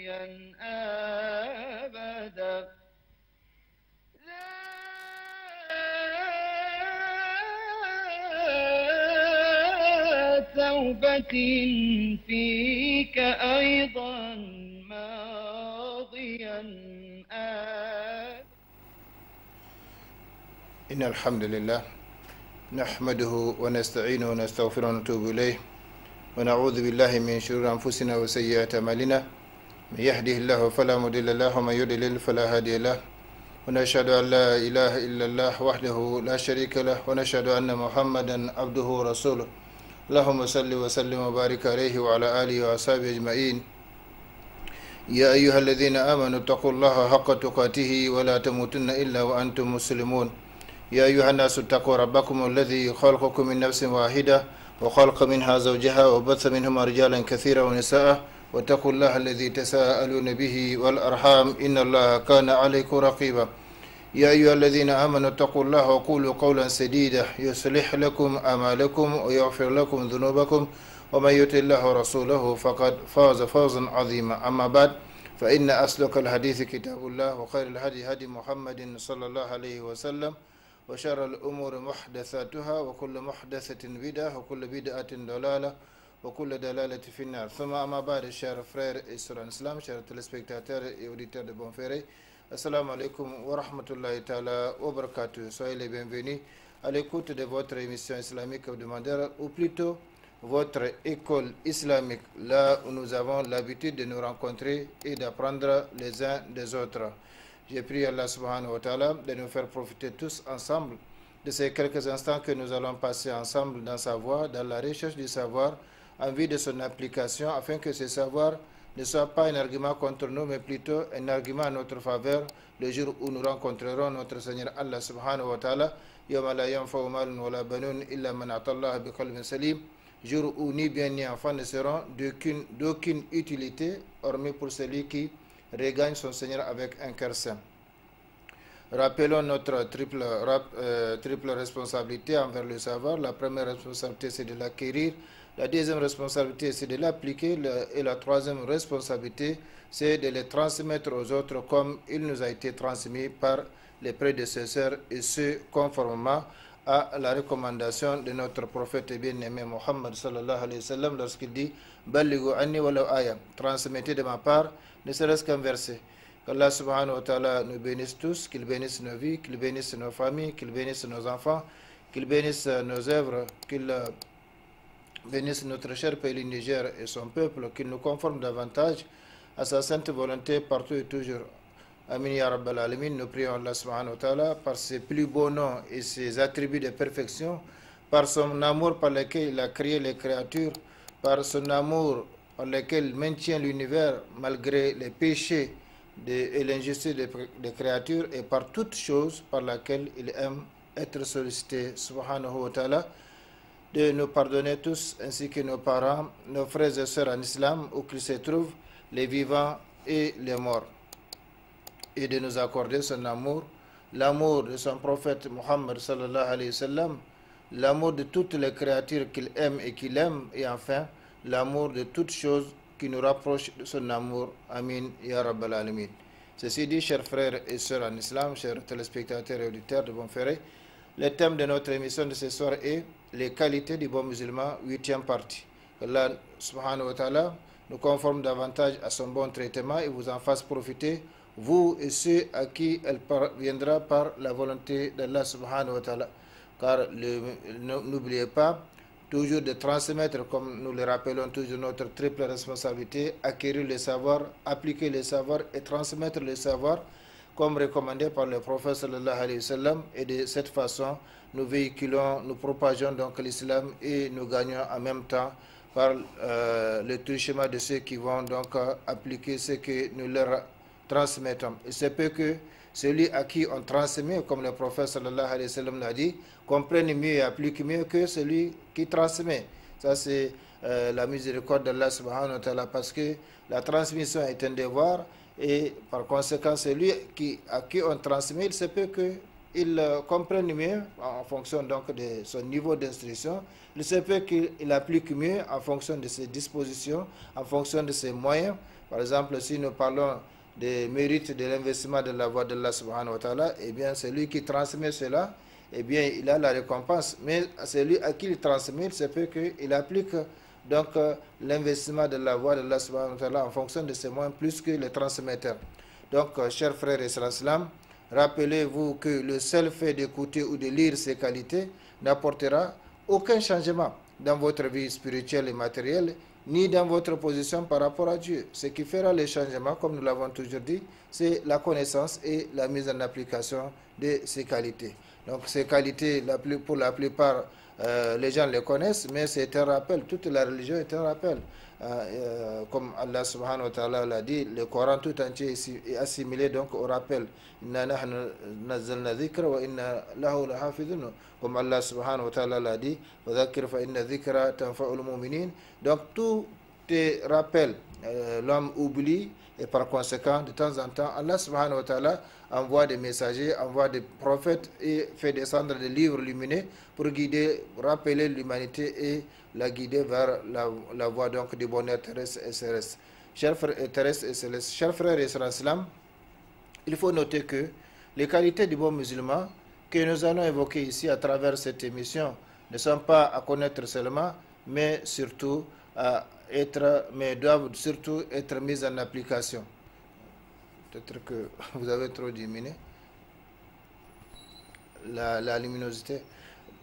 ماضيا أبدا توبة فيك أيضا ماضيا إن الحمد لله نحمده ونستعينه ونستغفره ونتوب إليه ونعوذ بالله من شرور أنفسنا وسيئات أعمالنا من يهده الله فلا مضل له ومن يضلل فلا هادي له ونشهد أن لا إله إلا الله وحده لا شريك له ونشهد أن محمدا عبده ورسوله اللهم صل وسلم وبارك عليه وعلى آله وأصحابه أجمعين يا أيها الذين آمنوا اتقوا الله حق تقاته ولا تموتن إلا وأنتم مسلمون يا أيها الناس اتقوا ربكم الذي خلقكم من نفس واحدة وخلق منها زوجها وبث منهما رجالا كثيرا ونساء واتقوا الله الذي تساءلون به والأرحام إن الله كان عليكم رقيبا يا أيها الذين آمنوا اتقوا الله وقولوا قولا سديدا يصلح لكم أعمالكم ويغفر لكم ذنوبكم ومن يطع الله ورسوله فقد فاز فوزا عظيما أما بعد فإن أصدق الحديث كتاب الله وخير الهدي هدي محمد صلى الله عليه وسلم وشر الأمور محدثاتها وكل محدثة بدعة وكل بدعة ضلالة وكل دلالة في النار ثم أما بعد chers frères et sœurs en islam, chers téléspectateurs et auditeurs de Bonferré, assalamu alaikum wa rahmatullahi ta'ala wa barakatuh. Soyez les bienvenus à l'écoute de votre émission islamique hebdomadaire, ou plutôt votre école islamique, là où nous avons l'habitude de nous rencontrer et d'apprendre les uns des autres. J'ai prié Allah subhanahu wa ta'ala de nous faire profiter tous ensemble de ces quelques instants que nous allons passer ensemble dans sa voie, dans la recherche du savoir, en vue de son application, afin que ce savoir ne soit pas un argument contre nous, mais plutôt un argument en notre faveur, le jour où nous rencontrerons notre Seigneur Allah subhanahu wa ta'ala, yawma la yanfa'u malun wa la banun illa man ata Allah bi qalbin salim, jour où ni bien ni enfants ne seront d'aucune utilité, hormis pour celui qui regagne son Seigneur avec un cœur saint. Rappelons notre triple responsabilité envers le savoir. La première responsabilité, c'est de l'acquérir. La deuxième responsabilité, c'est de l'appliquer. Et la troisième responsabilité, c'est de le transmettre aux autres comme il nous a été transmis par les prédécesseurs, et ce, conformément à la recommandation de notre prophète bien-aimé Muhammad sallallahu alayhi wa sallam lorsqu'il dit « Ballighu anni walaw aya » transmettez de ma part, ne serait-ce qu'un verset. Qu'Allah subhanahu wa ta'ala nous bénisse tous, qu'il bénisse nos vies, qu'il bénisse nos familles, qu'il bénisse nos enfants, qu'il bénisse nos œuvres, qu'il bénisse notre cher pays Niger et son peuple, qu'il nous conforme davantage à sa sainte volonté partout et toujours. Amin ya Rabbal Alamin. Nous prions Allah subhanahu wa ta'ala par ses plus beaux noms et ses attributs de perfection, par son amour par lequel il a créé les créatures, par son amour par lequel il maintient l'univers malgré les péchés et l'injustice des créatures, et par toute chose par laquelle il aime être sollicité subhanahu wa ta'ala, de nous pardonner tous, ainsi que nos parents, nos frères et sœurs en islam, où qu'ils se trouvent, les vivants et les morts, et de nous accorder son amour, l'amour de son prophète Muhammad sallallahu alayhi wa sallam, l'amour de toutes les créatures qu'il aime et qu'il aime, et enfin l'amour de toutes choses qui nous rapprochent de son amour. Amin ya Rabbal Alamin. Ceci dit, chers frères et sœurs en islam, chers téléspectateurs et auditeurs de Bonferré, le thème de notre émission de ce soir est les qualités du bon musulman, 8e partie. Allah subhanahu wa ta'ala nous conforme davantage à son bon traitement et vous en fasse profiter, vous et ceux à qui elle parviendra par la volonté d'Allah subhanahu wa ta'ala. Car n'oubliez pas toujours de transmettre, comme nous le rappelons toujours, notre triple responsabilité: acquérir le savoir, appliquer le savoir et transmettre le savoir, comme recommandé par le prophète sallallahu alayhi wa sallam. Et de cette façon, nous véhiculons, nous propageons donc l'islam et nous gagnons en même temps par le truchement de ceux qui vont donc appliquer ce que nous leur transmettons. Il se peut que celui à qui on transmet, comme le prophète sallallahu alayhi wa sallam l'a dit, comprenne mieux et applique mieux que celui qui transmet. Ça, c'est la miséricorde d'Allah subhanahu wa ta'ala, parce que la transmission est un devoir, et par conséquent, celui à qui on transmet, il se peut qu'il comprenne mieux en fonction donc de son niveau d'instruction. Il se peut qu'il applique mieux en fonction de ses dispositions, en fonction de ses moyens, Par exemple, si nous parlons des mérites de l'investissement de la voie d'Allah subhanahu wa ta'ala, eh bien, celui qui transmet cela, eh bien, il a la récompense. Mais celui à qui il transmet, il se peut qu'il applique donc l'investissement de la voie d'Allah subhanahu wa ta'ala en fonction de ses moyens plus que le transmetteur. Donc, chers frères et sœurs, rappelez-vous que le seul fait d'écouter ou de lire ces qualités n'apportera aucun changement dans votre vie spirituelle et matérielle, ni dans votre position par rapport à Dieu. Ce qui fera les changements, comme nous l'avons toujours dit, c'est la connaissance et la mise en application de ces qualités. Donc ces qualités, pour la plupart, les gens les connaissent, mais c'est un rappel. Toute la religion est un rappel. Comme Allah subhanahu wa ta'ala l'a dit, le Coran tout entier est assimilé donc au rappel. Comme Allah subhanahu wa ta'ala l'a dit, donc tout est rappel. L'homme oublie et par conséquent, de temps en temps, Allah subhanahu wa ta'ala envoie des messagers, envoie des prophètes et fait descendre des livres lumineux pour guider, rappeler l'humanité et la guider vers la voie donc du bonheur terrestre et céleste. Chers frères et sœurs en islam, il faut noter que les qualités du bon musulman que nous allons évoquer ici à travers cette émission ne sont pas à connaître seulement, mais surtout doivent surtout être mises en application. Peut-être que vous avez trop diminué la luminosité,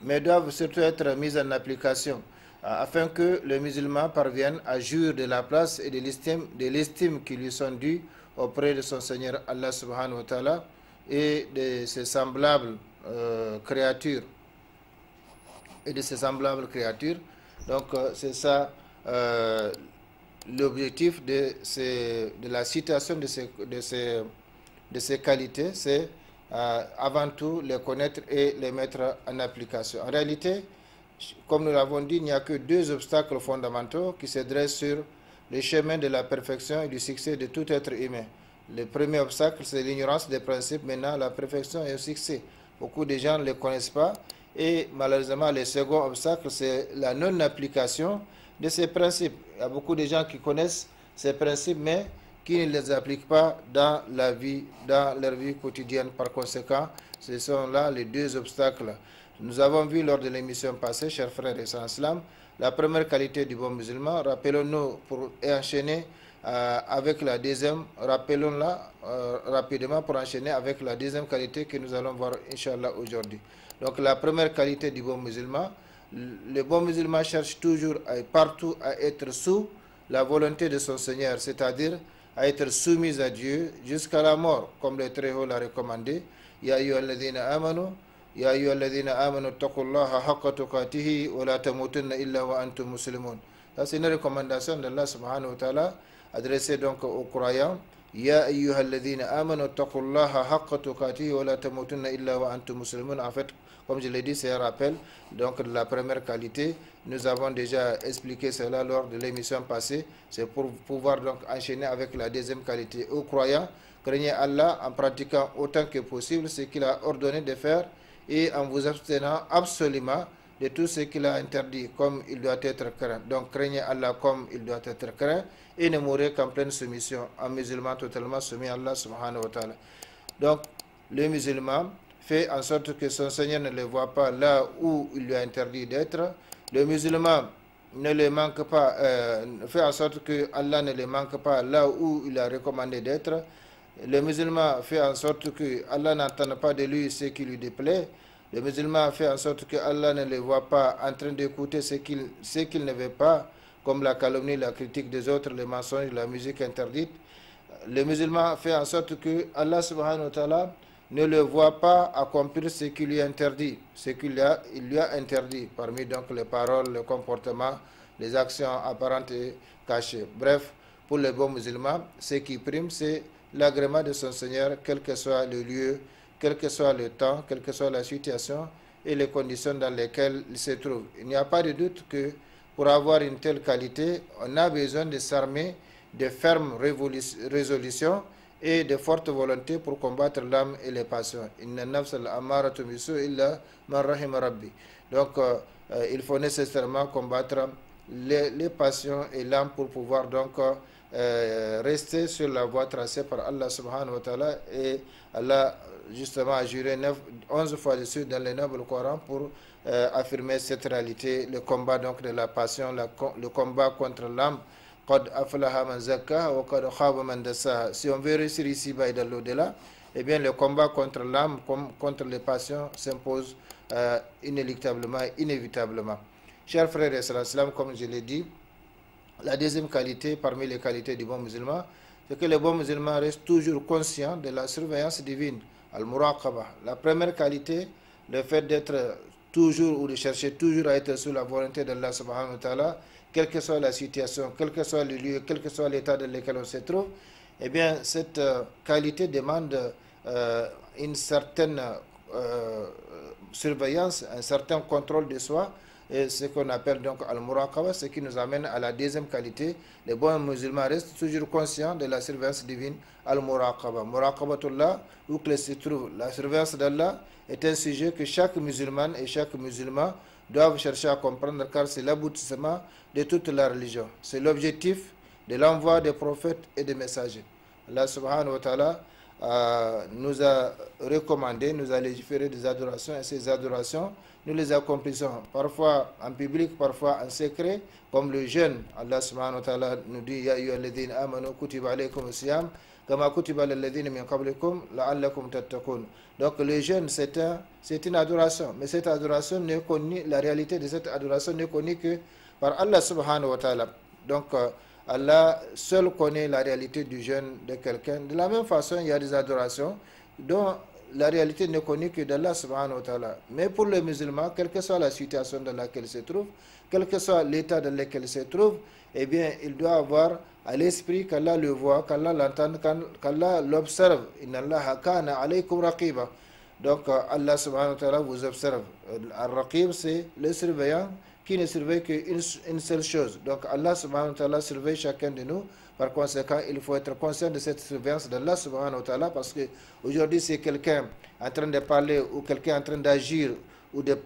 mais doivent surtout être mises en application afin que le musulman parvienne à jouir de la place et de l'estime qui lui sont dues auprès de son Seigneur Allah subhanahu wa ta'ala et de ses semblables créatures. Donc c'est ça l'objectif de la citation de ces qualités, c'est avant tout les connaître et les mettre en application. En réalité, comme nous l'avons dit, il n'y a que deux obstacles fondamentaux qui se dressent sur le chemin de la perfection et du succès de tout être humain. Le premier obstacle, c'est l'ignorance des principes menant à la perfection et au succès. Beaucoup de gens ne les connaissent pas. Et malheureusement, le second obstacle, c'est la non-application de ces principes. Il y a beaucoup de gens qui connaissent ces principes, mais qui ne les appliquent pas dans leur vie quotidienne. Par conséquent, ce sont là les deux obstacles. Nous avons vu lors de l'émission passée, chers frères et sœurs en islam, la première qualité du bon musulman. Rappelons-nous pour enchaîner avec la deuxième, rappelons-la rapidement pour enchaîner avec la deuxième qualité que nous allons voir, Inch'Allah, aujourd'hui. Donc la première qualité du bon musulman, le bon musulman cherche toujours partout à être sous la volonté de son Seigneur, c'est-à-dire à être soumis à Dieu jusqu'à la mort, comme le Très-Haut l'a recommandé. Ya ayyuhalladhina amanu, ya ayyuhalladhina amanu taqullaha haqqa tuqatihi wa la tamutunna illa wa antum muslimun. Ça c'est une recommandation d'Allah subhanahu wa ta'ala adressée donc aux croyants. Ya ayyuhalladhina amanu taqullaha haqqa tuqatihi wa la tamutunna illa wa antum muslimun. En fait, comme je l'ai dit, c'est un rappel donc de la première qualité. Nous avons déjà expliqué cela lors de l'émission passée. C'est pour pouvoir donc enchaîner avec la deuxième qualité. Aux croyants, craignez Allah en pratiquant autant que possible ce qu'il a ordonné de faire et en vous abstenant absolument de tout ce qu'il a interdit comme il doit être craint. Donc craignez Allah comme il doit être craint et ne mourrez qu'en pleine soumission, en musulman totalement soumis à Allah subhanahu wa ta'ala. Donc le musulman fait en sorte que son Seigneur ne le voit pas là où il lui a interdit d'être. Le musulman ne le manque pas, fait en sorte que Allah ne le manque pas là où il a recommandé d'être. Le musulman fait en sorte que Allah n'entende pas de lui ce qui lui déplaît. Le musulman fait en sorte que Allah ne le voit pas en train d'écouter ce qu'il ne veut pas, comme la calomnie, la critique des autres, les mensonges, la musique interdite. Le musulman fait en sorte que Allah subhanahu wa ta'ala ne le voit pas accomplir ce qu'il lui a interdit, il lui a interdit, parmi donc les paroles, le comportement, les actions apparentes et cachées. Bref, pour les bons musulmans, ce qui prime, c'est l'agrément de son Seigneur, quel que soit le lieu, quel que soit le temps, quelle que soit la situation et les conditions dans lesquelles il se trouve. Il n'y a pas de doute que pour avoir une telle qualité, on a besoin de s'armer de fermes résolutions et de forte volonté pour combattre l'âme et les passions. Donc, il faut nécessairement combattre les passions et l'âme pour pouvoir donc rester sur la voie tracée par Allah subhanahu wa ta'ala, et Allah justement a juré 11 fois dessus dans le noble Coran pour affirmer cette réalité, le combat donc de la passion, le combat contre l'âme. Si on veut réussir ici-bas et dans l'au-delà, eh bien le combat contre l'âme, contre les passions s'impose inéluctablement, inévitablement. Chers frères et sœurs, comme je l'ai dit, la deuxième qualité parmi les qualités du bon musulman, c'est que le bon musulman reste toujours conscient de la surveillance divine, al-muraqaba. La première qualité, le fait d'être toujours ou de chercher toujours à être sous la volonté d'Allah subhanahu wa ta'ala, quelle que soit la situation, quel que soit le lieu, quel que soit l'état dans lequel on se trouve, eh bien cette qualité demande une certaine surveillance, un certain contrôle de soi, et ce qu'on appelle donc al-muraqaba, ce qui nous amène à la deuxième qualité. Les bons musulmans restent toujours conscients de la surveillance divine, al-muraqaba. Muraqabatullah, où que se trouve la surveillance d'Allah, est un sujet que chaque musulmane et chaque musulman doivent chercher à comprendre, car c'est l'aboutissement de toute la religion. C'est l'objectif de l'envoi des prophètes et des messagers. Allah subhanahu wa ta'ala nous a recommandé, nous a légiféré des adorations, et ces adorations, nous les accomplissons parfois en public, parfois en secret, comme le jeûne. Allah subhanahu wa ta'ala nous dit Ya ayyuhalladhina amanu kutiba alaykum as-siyam kama kutiba alal ladhina min qablikum la'allakum tattaqun. Donc le jeûne, c'est une adoration, mais cette adoration n'est connue, la réalité de cette adoration n'est connue que par Allah subhanahu wa ta'ala. Donc Allah seul connaît la réalité du jeûne de quelqu'un. De la même façon, il y a des adorations dont la réalité n'est connue que d'Allah subhanahu wa ta'ala. Mais pour les musulmans, quelle que soit la situation dans laquelle il se trouve, quel que soit l'état dans lequel il se trouve, eh bien, il doit avoir à l'esprit qu'Allah le voit, qu'Allah l'entende, qu'Allah l'observe. Inna Allaha kana alaykum raqiba. Donc, Allah subhanahu wa ta'ala vous observe. Al-Raqib, c'est le surveillant qui ne surveille qu'une seule chose. Donc, Allah subhanahu wa ta'ala surveille chacun de nous. Par conséquent, il faut être conscient de cette surveillance d'Allah subhanahu wa ta'ala, parce qu'aujourd'hui, c'est quelqu'un en train de parler ou quelqu'un en train d'agir ou de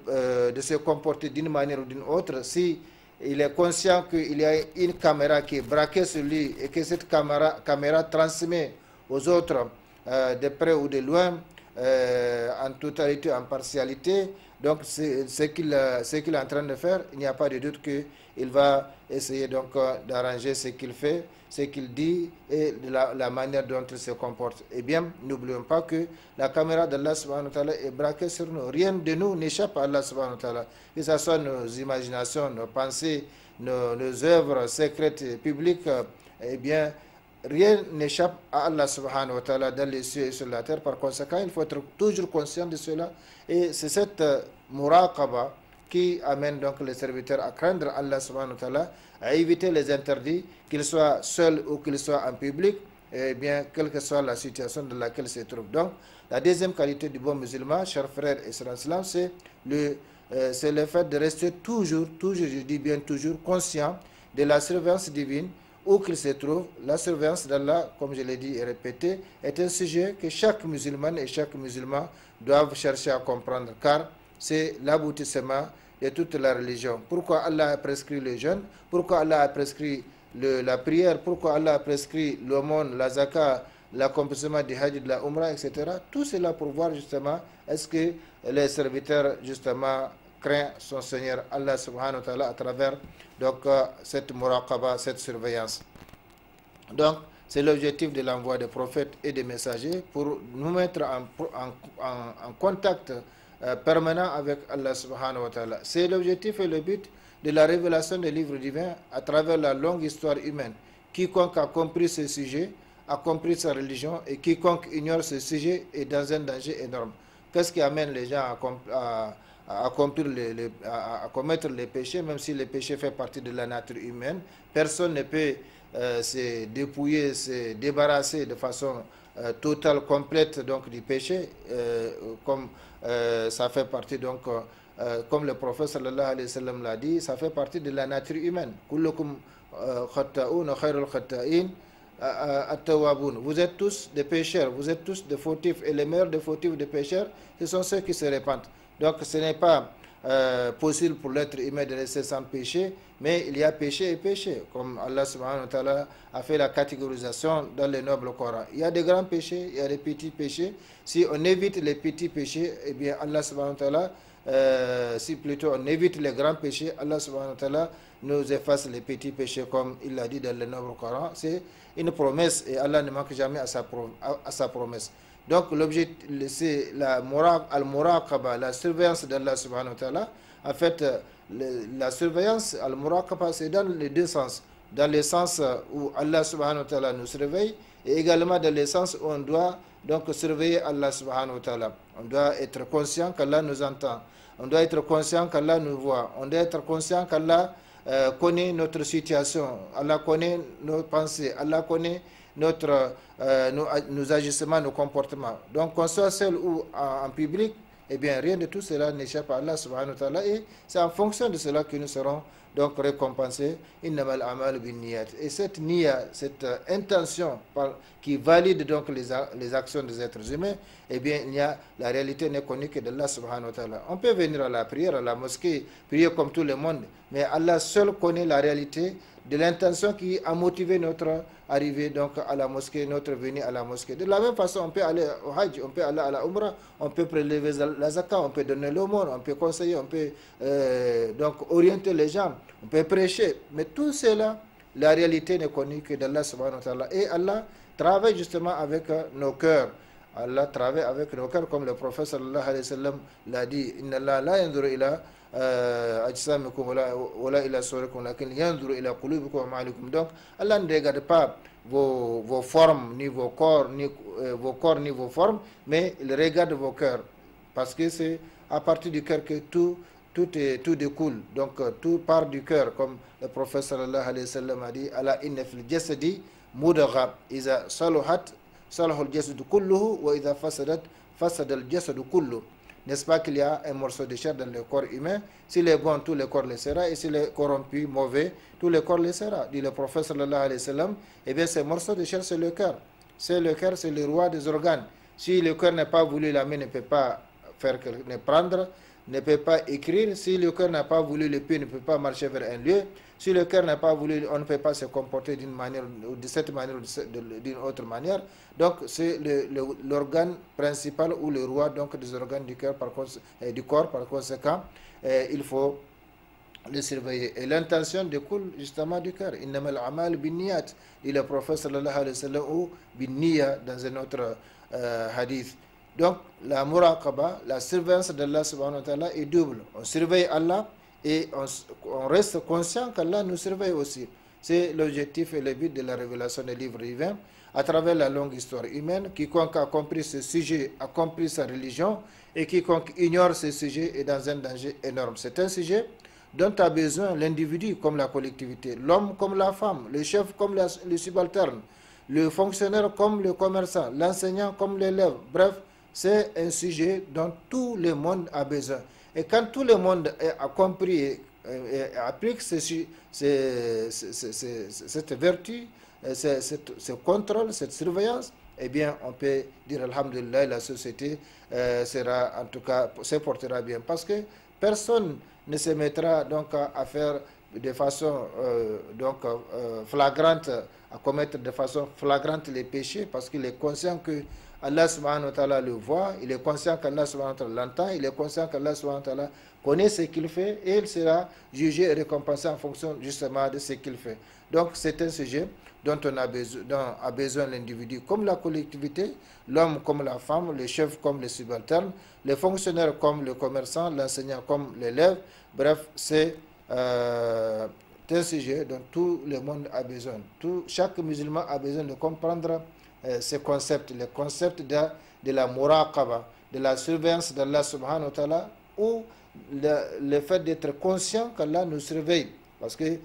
se comporter d'une manière ou d'une autre, si il est conscient qu'il y a une caméra qui est braquée sur lui et que cette caméra transmet aux autres de près ou de loin, en totalité, en partialité, donc ce qu'il est en train de faire, il n'y a pas de doute qu'il va essayer donc d'arranger ce qu'il fait, ce qu'il dit et la manière dont il se comporte. Eh bien, n'oublions pas que la caméra d'Allah subhanahu wa ta'ala est braquée sur nous. Rien de nous n'échappe à Allah subhanahu wa ta'ala. Que ce soit nos imaginations, nos pensées, nos œuvres secrètes et publiques, eh bien, rien n'échappe à Allah subhanahu wa ta'ala dans les cieux et sur la terre. Par conséquent, il faut être toujours conscient de cela. Et c'est cette muraqaba qui amène donc les serviteurs à craindre Allah subhanahu wa ta'ala, à éviter les interdits, qu'ils soient seuls ou qu'ils soient en public, et bien, quelle que soit la situation dans laquelle ils se trouvent. Donc, la deuxième qualité du bon musulman, chers frères et sœurs, c'est le fait de rester toujours, je dis bien toujours, conscient de la surveillance divine, où qu'il se trouve. La surveillance d'Allah, comme je l'ai dit et répété, est un sujet que chaque musulman et chaque musulman doivent chercher à comprendre, car c'est l'aboutissement de toute la religion. Pourquoi Allah a prescrit le jeûne? Pourquoi Allah a prescrit la prière? Pourquoi Allah a prescrit l'aumône, la zakat, l'accomplissement du hajj, de la umrah, etc. Tout cela pour voir justement est-ce que les serviteurs justement craignent son Seigneur Allah subhanahu wa ta'ala à travers donc cette muraqaba, cette surveillance. Donc c'est l'objectif de l'envoi des prophètes et des messagers, pour nous mettre en contact permanent avec Allah subhanahu wa ta'ala. C'est l'objectif et le but de la révélation des livres divins à travers la longue histoire humaine. Quiconque a compris ce sujet a compris sa religion, et quiconque ignore ce sujet est dans un danger énorme. Qu'est-ce qui amène les gens à commettre les péchés, même si les péchés font partie de la nature humaine? Personne ne peut se dépouiller, se débarrasser de façon totale, complète donc du péché, comme ça fait partie donc, comme le prophète sallallahu alayhi wa sallam l'a dit, ça fait partie de la nature humaine. Kullukum khatta'un wa khairul khatta'in at-tawwabun. Vous êtes tous des pécheurs, vous êtes tous des fautifs, et les meilleurs des fautifs des pécheurs, ce sont ceux qui se répandent. Donc ce n'est pas possible pour l'être humain de rester sans péché, mais il y a péché et péché, comme Allah subhanahu wa ta'ala a fait la catégorisation dans le noble Coran. Il y a des grands péchés, il y a des petits péchés. Si on évite les petits péchés, eh bien Allah subhanahu wa ta'ala, si plutôt on évite les grands péchés, Allah subhanahu wa ta'ala nous efface les petits péchés, comme il l'a dit dans le noble Coran. C'est une promesse et Allah ne manque jamais à sa promesse. Donc l'objectif, c'est la al-muraqaba, la surveillance d'Allah subhanahu wa ta'ala. En fait, la surveillance al-muraqaba, c'est dans les deux sens. Dans le sens où Allah subhanahu wa ta'ala nous surveille, et également dans le sens où on doit donc surveiller Allah subhanahu wa ta'ala. On doit être conscient qu'Allah nous entend. On doit être conscient qu'Allah nous voit. On doit être conscient qu'Allah connaît notre situation. Allah connaît nos pensées. Allah connaît nos agissements, nos comportements. Donc qu'on soit seul ou en public, eh bien rien de tout cela n'échappe à Allah subhanahu wa ta'ala, et c'est en fonction de cela que nous serons donc récompensés. Innamal a'malu binniyat. Et cette niya, cette intention qui valide donc les actions des êtres humains, eh bien la réalité n'est connue que d'Allah subhanahu wa ta'ala. On peut venir à la prière, à la mosquée, prier comme tout le monde, mais Allah seul connaît la réalité de l'intention qui a motivé notre arrivée donc à la mosquée, notre venue à la mosquée. De la même façon, on peut aller au Hajj, on peut aller à la Umrah, on peut prélever la zakat, on peut donner l'aumône, on peut conseiller, on peut donc orienter les gens, on peut prêcher. Mais tout cela, la réalité n'est connue que d'Allah subhanahu wa ta'ala. Et Allah travaille justement avec nos cœurs. Allah travaille avec nos cœurs, comme le prophète sallallahu alayhi wa sallam l'a dit. Inna Allah la yanzuru ila ajsamikum wala ila suwarikum lakin yanzuru ila qulubikum wa ma'alikum. Donc Allah ne regarde pas vos formes, ni vos corps, ni vos formes, mais il regarde vos cœurs. Parce que c'est à partir du cœur que tout découle. Donc tout part du cœur, comme le prophète sallallahu alayhi wa sallam a dit, ala inna fil jasadi mudghah iza saluhat salaha al-jasadu kulluhu wa idha fasadat fasada al-jasadu kulluhu. N'est-ce pas qu'il y a un morceau de chair dans le corps humain? S'il est bon, tout le corps le sera, et s'il est corrompu, mauvais, tout le corps le sera. Dit le prophète sallallahu alayhi wa sallam. Eh bien, ce morceau de chair, c'est le cœur. C'est le cœur, c'est le roi des organes. Si le cœur n'a pas voulu, la main ne peut pas ne prendre, ne peut pas écrire. Si le cœur n'a pas voulu, le pied ne peut pas marcher vers un lieu. Si le cœur n'a pas voulu, on ne peut pas se comporter d'une manière, de cette manière ou d'une autre manière. Donc c'est l'organe principal ou le roi donc des organes du cœur, du corps. Par conséquent, il faut le surveiller. Et l'intention découle justement du cœur. Innamal a'malu binniyat, dit le prophète sallallahu alayhi wa sallam, ou binniya dans un autre hadith. Donc la muraqaba, la surveillance d'Allah subhanahu wa ta'ala est double. On surveille Allah et on reste conscient qu'Allah nous surveille aussi. C'est l'objectif et le but de la révélation des livres divins. À travers la longue histoire humaine, quiconque a compris ce sujet a compris sa religion, et quiconque ignore ce sujet est dans un danger énorme. C'est un sujet dont a besoin l'individu comme la collectivité, l'homme comme la femme, le chef comme le subalterne, le fonctionnaire comme le commerçant, l'enseignant comme l'élève. Bref, c'est un sujet dont tout le monde a besoin. Et quand tout le monde a compris et applique cette vertu, ce contrôle, cette surveillance, eh bien, on peut dire alhamdulillah, la société sera, en tout cas, se portera bien. Parce que personne ne se mettra donc à faire de façon flagrante, à commettre de façon flagrante les péchés, parce qu'il est conscient que Allah subhanahu wa ta'ala le voit, il est conscient qu'Allah subhanahu wa ta'ala l'entend, il est conscient qu'Allah subhanahu wa ta'ala connaît ce qu'il fait, et il sera jugé et récompensé en fonction justement de ce qu'il fait. Donc c'est un sujet dont a besoin l'individu comme la collectivité, l'homme comme la femme, le chef comme le subalterne, les fonctionnaires comme le commerçant, l'enseignant comme l'élève. Bref, c'est un sujet dont tout le monde a besoin. Chaque musulman a besoin de comprendre ces concepts, les concepts de la muraqaba, de la surveillance d'Allah subhanahu wa ta'ala, ou le fait d'être conscient qu'Allah nous surveille. Parce que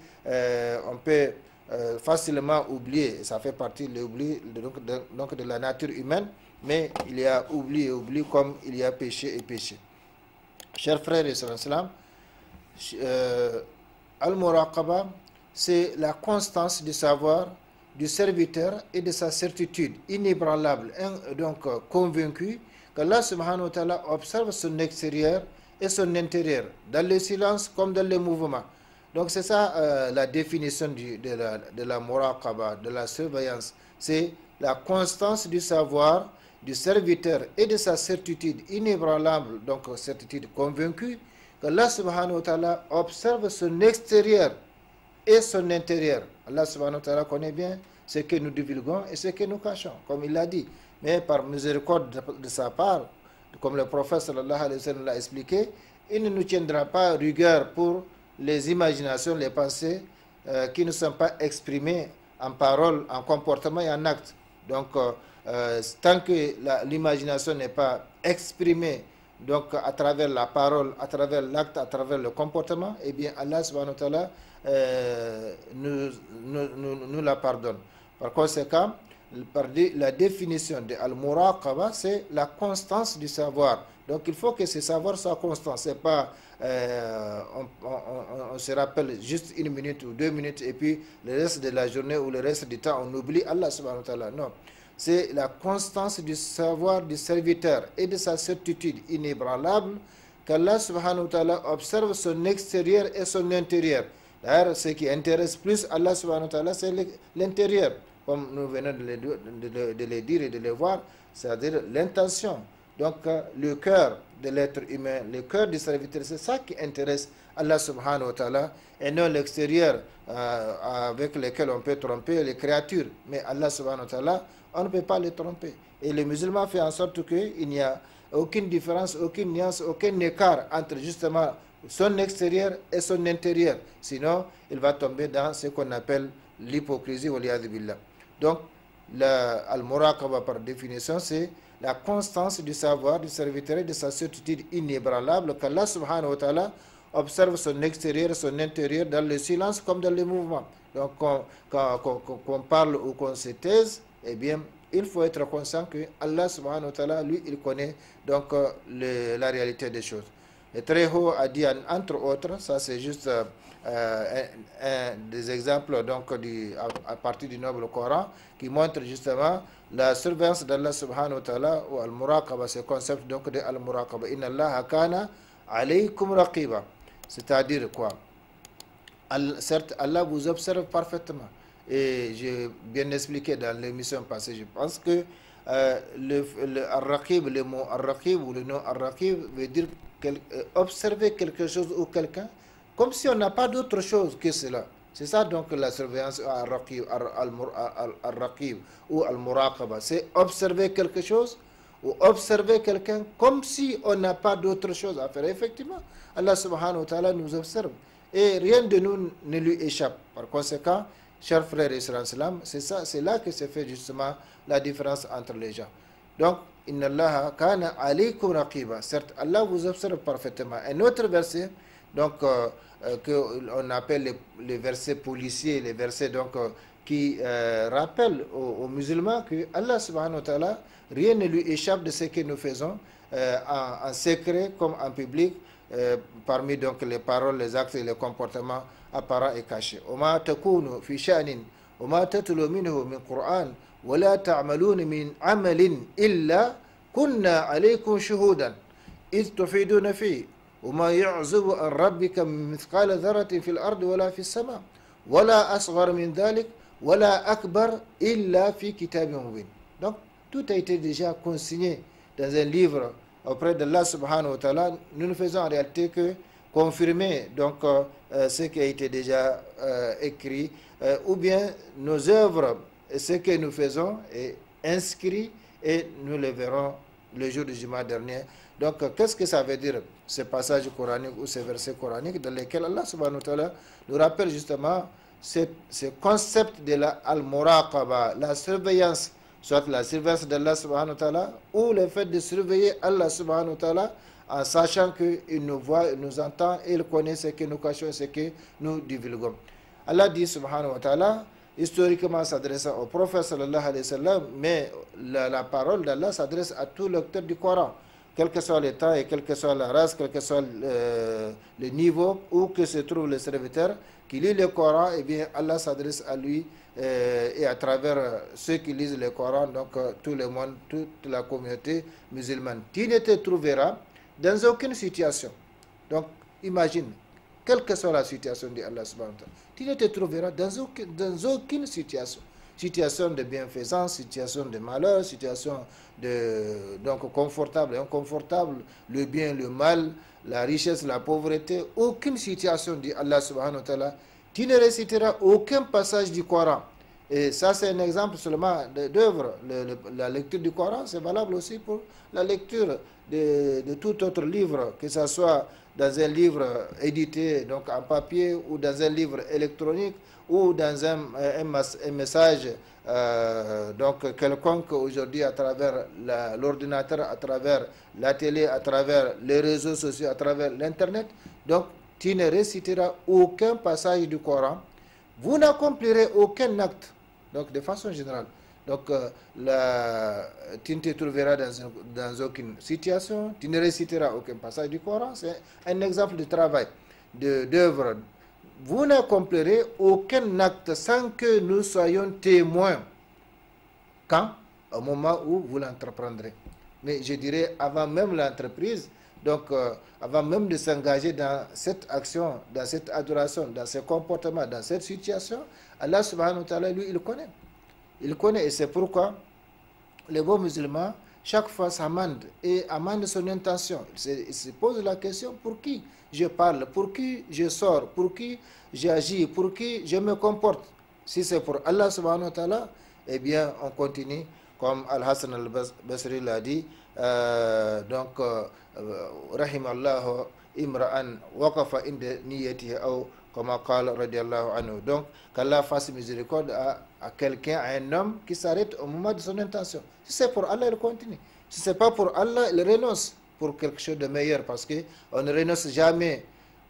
on peut facilement oublier, ça fait partie de l'oubli donc de la nature humaine, mais il y a oubli et oubli comme il y a péché et péché. Chers frères et sœurs, al-muraqaba, c'est la constance du savoir du serviteur et de sa certitude inébranlable, donc convaincu qu'Allah subhanahu wa ta'ala observe son extérieur et son intérieur, dans le silence comme dans le mouvement. Donc c'est ça la définition de la muraqaba, de la surveillance. C'est la constance du savoir du serviteur et de sa certitude inébranlable, donc certitude convaincue, que Allah subhanahu wa ta'ala observe son extérieur et son intérieur. Allah subhanahu wa ta'ala connaît bien ce que nous divulguons et ce que nous cachons, comme il l'a dit. Mais par miséricorde de sa part, comme le prophète sallallahu alayhi wa sallam l'a expliqué, il ne nous tiendra pas rigueur pour les imaginations, les pensées qui ne sont pas exprimées en parole, en comportement et en acte. Donc, tant que l'imagination n'est pas exprimée donc, à travers la parole, à travers l'acte, à travers le comportement, eh bien Allah subhanahu wa ta'ala nous la pardonne. Par conséquent, la définition de al-muraqaba, c'est la constance du savoir. Donc il faut que ce savoir soit constant. C'est pas on se rappelle juste 1 minute ou 2 minutes et puis le reste de la journée ou le reste du temps on oublie Allah subhanahu wa ta'ala. Non. C'est la constance du savoir du serviteur et de sa certitude inébranlable qu'Allah subhanahu wa ta'ala observe son extérieur et son intérieur. D'ailleurs, ce qui intéresse plus Allah subhanahu wa ta'ala, c'est l'intérieur. Comme nous venons de le dire et de le voir, c'est-à-dire l'intention. Donc, le cœur de l'être humain, le cœur du serviteur, c'est ça qui intéresse Allah subhanahu wa ta'ala, et non l'extérieur avec lequel on peut tromper les créatures. Mais Allah subhanahu wa ta'ala, on ne peut pas les tromper. Et les musulmans font en sorte qu'il n'y a aucune différence, aucune nuance, aucun écart entre justement son extérieur et son intérieur. Sinon, il va tomber dans ce qu'on appelle l'hypocrisie ou l'iyadhu billah. Donc, al-muraqaba par définition, c'est la constance du savoir du serviteur et de sa certitude inébranlable qu'Allah subhanahu wa ta'ala observe son extérieur et son intérieur dans le silence comme dans le mouvement. Donc, qu'on parle ou qu'on se taise, eh bien, il faut être conscient que Allah subhanahu wa ta'ala, lui, il connaît donc la réalité des choses. Et très haut a dit, entre autres, ça c'est juste un des exemples donc, à partir du noble Coran qui montre justement la surveillance d'Allah subhanahu wa ta'ala ou al-muraqaba, ce concept donc de al-muraqaba. Inna Allah kana alaykum raqiba. C'est-à-dire quoi? Certes, Allah vous observe parfaitement. Et j'ai bien expliqué dans l'émission passée, je pense que le mot al-raqib ou le nom al-raqib veut dire observer quelque chose ou quelqu'un comme si on n'a pas d'autre chose que cela. C'est ça donc la surveillance al-raqib ou al-muraqaba. C'est observer quelque chose ou observer quelqu'un comme si on n'a pas d'autre chose à faire. Effectivement, Allah subhanahu wa ta'ala nous observe et rien de nous ne lui échappe. Par conséquent, chers frères et sœurs en islam, c'est là que se fait justement la différence entre les gens. Donc, Inna Allah kana alaykum raqiba. Certes, Allah vous observe parfaitement. Un autre verset, donc, qu'on appelle les versets policiers, les versets donc, qui rappellent aux musulmans que Allah subhanahu wa ta'ala, rien ne lui échappe de ce que nous faisons en secret comme en public, parmi donc les paroles, les actes et les comportements apparents et cachés. وما تكونوا في شأن وما تتلو منه من قرآن ولا تعملون من عمل إلا كنا عليكم شهودا إذ تفيدون فيه وما يعزب عن ربك من مثقال ذرة في الأرض ولا في السماء ولا أصغر من ذلك ولا أكبر إلا في كتاب مبين. Donc tout a été déjà consigné dans un livre auprès d'Allah subhanahu wa ta'ala. Nous ne faisons en réalité que confirmer donc ce qui a été déjà écrit ou bien nos œuvres, ce que nous faisons est inscrit et nous le verrons le jour du jugement dernier. Donc qu'est-ce que ça veut dire ce passage coranique ou ces versets coraniques dans lesquels Allah subhanahu wa ta'ala nous rappelle justement ce concept de la al-muraqaba, la surveillance, soit la surveillance d'Allah subhanahu wa ta'ala ou le fait de surveiller Allah subhanahu wa ta'ala en sachant qu'il nous voit, il nous entend et il connaît ce que nous cachons et ce que nous divulguons. Allah dit subhanahu wa ta'ala, historiquement s'adressant au prophète sallallahu alayhi wa sallam, mais la parole d'Allah s'adresse à tout lecteur du Coran, quel que soit le temps et quelle que soit la race, quel que soit le niveau où que se trouve le serviteur qui lit le Coran, et bien Allah s'adresse à lui et à travers ceux qui lisent le Coran, donc tout le monde, toute la communauté musulmane. Tu ne te trouveras dans aucune situation, Donc, imagine, quelle que soit la situation de Allah subhanahu wa ta'ala, tu ne te trouveras dans aucune situation. Situation de bienfaisance, situation de malheur, situation de donc confortable, inconfortable, le bien, le mal, la richesse, la pauvreté, aucune situation de Allah subhanahu wa ta'ala. Tu ne réciteras aucun passage du Coran. Et ça, c'est un exemple seulement d'œuvre. La lecture du Coran, c'est valable aussi pour la lecture de tout autre livre, que ce soit dans un livre édité donc en papier ou dans un livre électronique ou dans un message donc quelconque aujourd'hui à travers l'ordinateur, à travers la télé, à travers les réseaux sociaux, à travers l'Internet. Donc, tu ne réciteras aucun passage du Coran. Vous n'accomplirez aucun acte. Donc, de façon générale. Donc, tu ne te trouveras dans aucune situation, tu ne réciteras aucun passage du Coran. C'est un exemple de travail, d'œuvre. Vous n'accomplirez aucun acte sans que nous soyons témoins. Quand? Au moment où vous l'entreprendrez. Mais je dirais avant même l'entreprise, donc avant même de s'engager dans cette action, dans cette adoration, dans ce comportement, dans cette situation, Allah subhanahu wa ta'ala, lui, il connaît. Il connaît et c'est pourquoi les bons musulmans, chaque fois s'amendent et amendent son intention. Il se pose la question, pour qui je parle, pour qui je sors, pour qui j'agis, pour qui je me comporte. Si c'est pour Allah subhanahu wa ta'ala, eh bien on continue comme Al-Hassan al-Basri l'a dit, donc rahimallahu imra'an waqafa inda niyyatihi aw kama qala radiyallahu anhu. Donc qu'Allah fasse miséricorde à quelqu'un, à un homme qui s'arrête au moment de son intention. Si c'est pour Allah, il continue. Si ce n'est pas pour Allah, il renonce pour quelque chose de meilleur, parce qu'on ne renonce jamais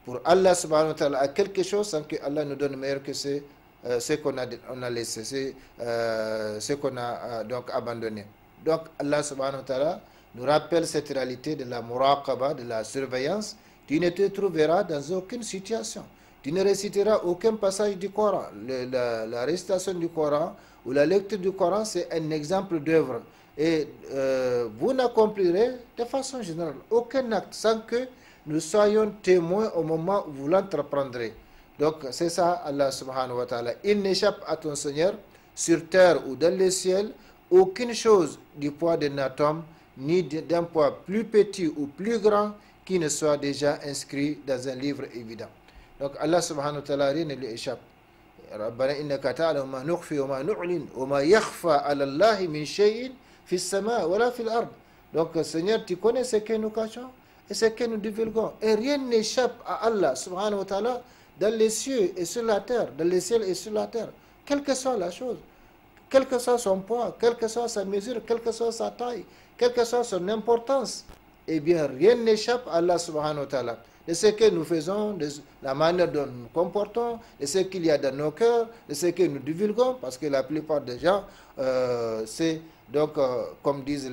pour Allah subhanahu wa ta'ala à quelque chose sans que Allah nous donne meilleur que ce qu'on a laissé, ce qu'on a donc abandonné. Donc Allah subhanahu wa ta'ala nous rappelle cette réalité de la muraqaba, de la surveillance. Tu ne te trouveras dans aucune situation. Tu ne réciteras aucun passage du Coran. La récitation du Coran ou la lecture du Coran, c'est un exemple d'œuvre. Et vous n'accomplirez de façon générale aucun acte sans que nous soyons témoins au moment où vous l'entreprendrez. Donc c'est ça Allah subhanahu wa ta'ala. Il n'échappe à ton Seigneur sur terre ou dans les ciels aucune chose du poids d'un atome ni d'un poids plus petit ou plus grand qui ne soit déjà inscrit dans un livre évident. Donc Allah subhanahu wa ta'ala, rien ne lui échappe. ربنا إنك تعلم ما نخفي وما نعلن وما يخفى على الله من شيء في السماء ولا في الأرض. Donc Seigneur, tu connais ce que nous cachons et ce que nous divulguons. Et rien n'échappe à Allah subhanahu wa ta'ala dans les cieux et sur la terre, dans les ciels et sur la terre. Quelle que soit la chose, quel que soit son poids, quelle que soit sa mesure, quelle que soit sa taille, quelle que soit son importance, eh bien rien n'échappe à Allah subhanahu wa ta'ala. De ce que nous faisons, de la manière dont nous nous comportons, de ce qu'il y a dans nos cœurs, de ce que nous divulguons, parce que la plupart des gens, c'est donc, comme dit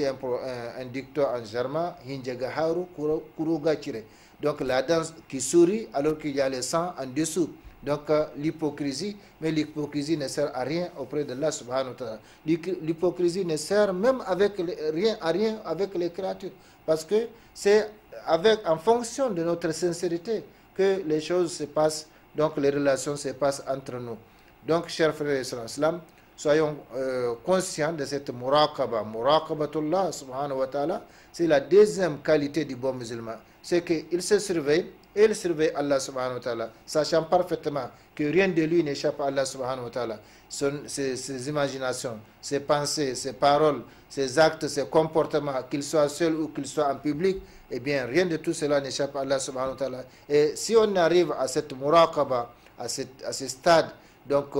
un dicton en germain, Hinjagaharu Kurugachire. Donc la danse qui sourit alors qu'il y a le sang en dessous. Donc l'hypocrisie, mais l'hypocrisie ne sert à rien auprès de Allah subhanahu wa ta'ala. L'hypocrisie ne sert même à rien avec les créatures. Parce que c'est en fonction de notre sincérité que les choses se passent, donc les relations se passent entre nous. Donc, chers frères et sœurs, soyons conscients de cette muraqaba. Muraqabatullah subhanahu wa ta'ala, c'est la deuxième qualité du bon musulman. C'est qu'il se surveille et il surveille Allah subhanahu wa ta'ala, sachant parfaitement que rien de lui n'échappe à Allah subhanahu wa ta'ala. Ses imaginations, ses pensées, ses paroles, ses actes, ses comportements, qu'il soit seul ou qu'il soit en public, eh bien rien de tout cela n'échappe à Allah subhanahu wa ta'ala. Et si on arrive à cette muraqaba, à ce stade donc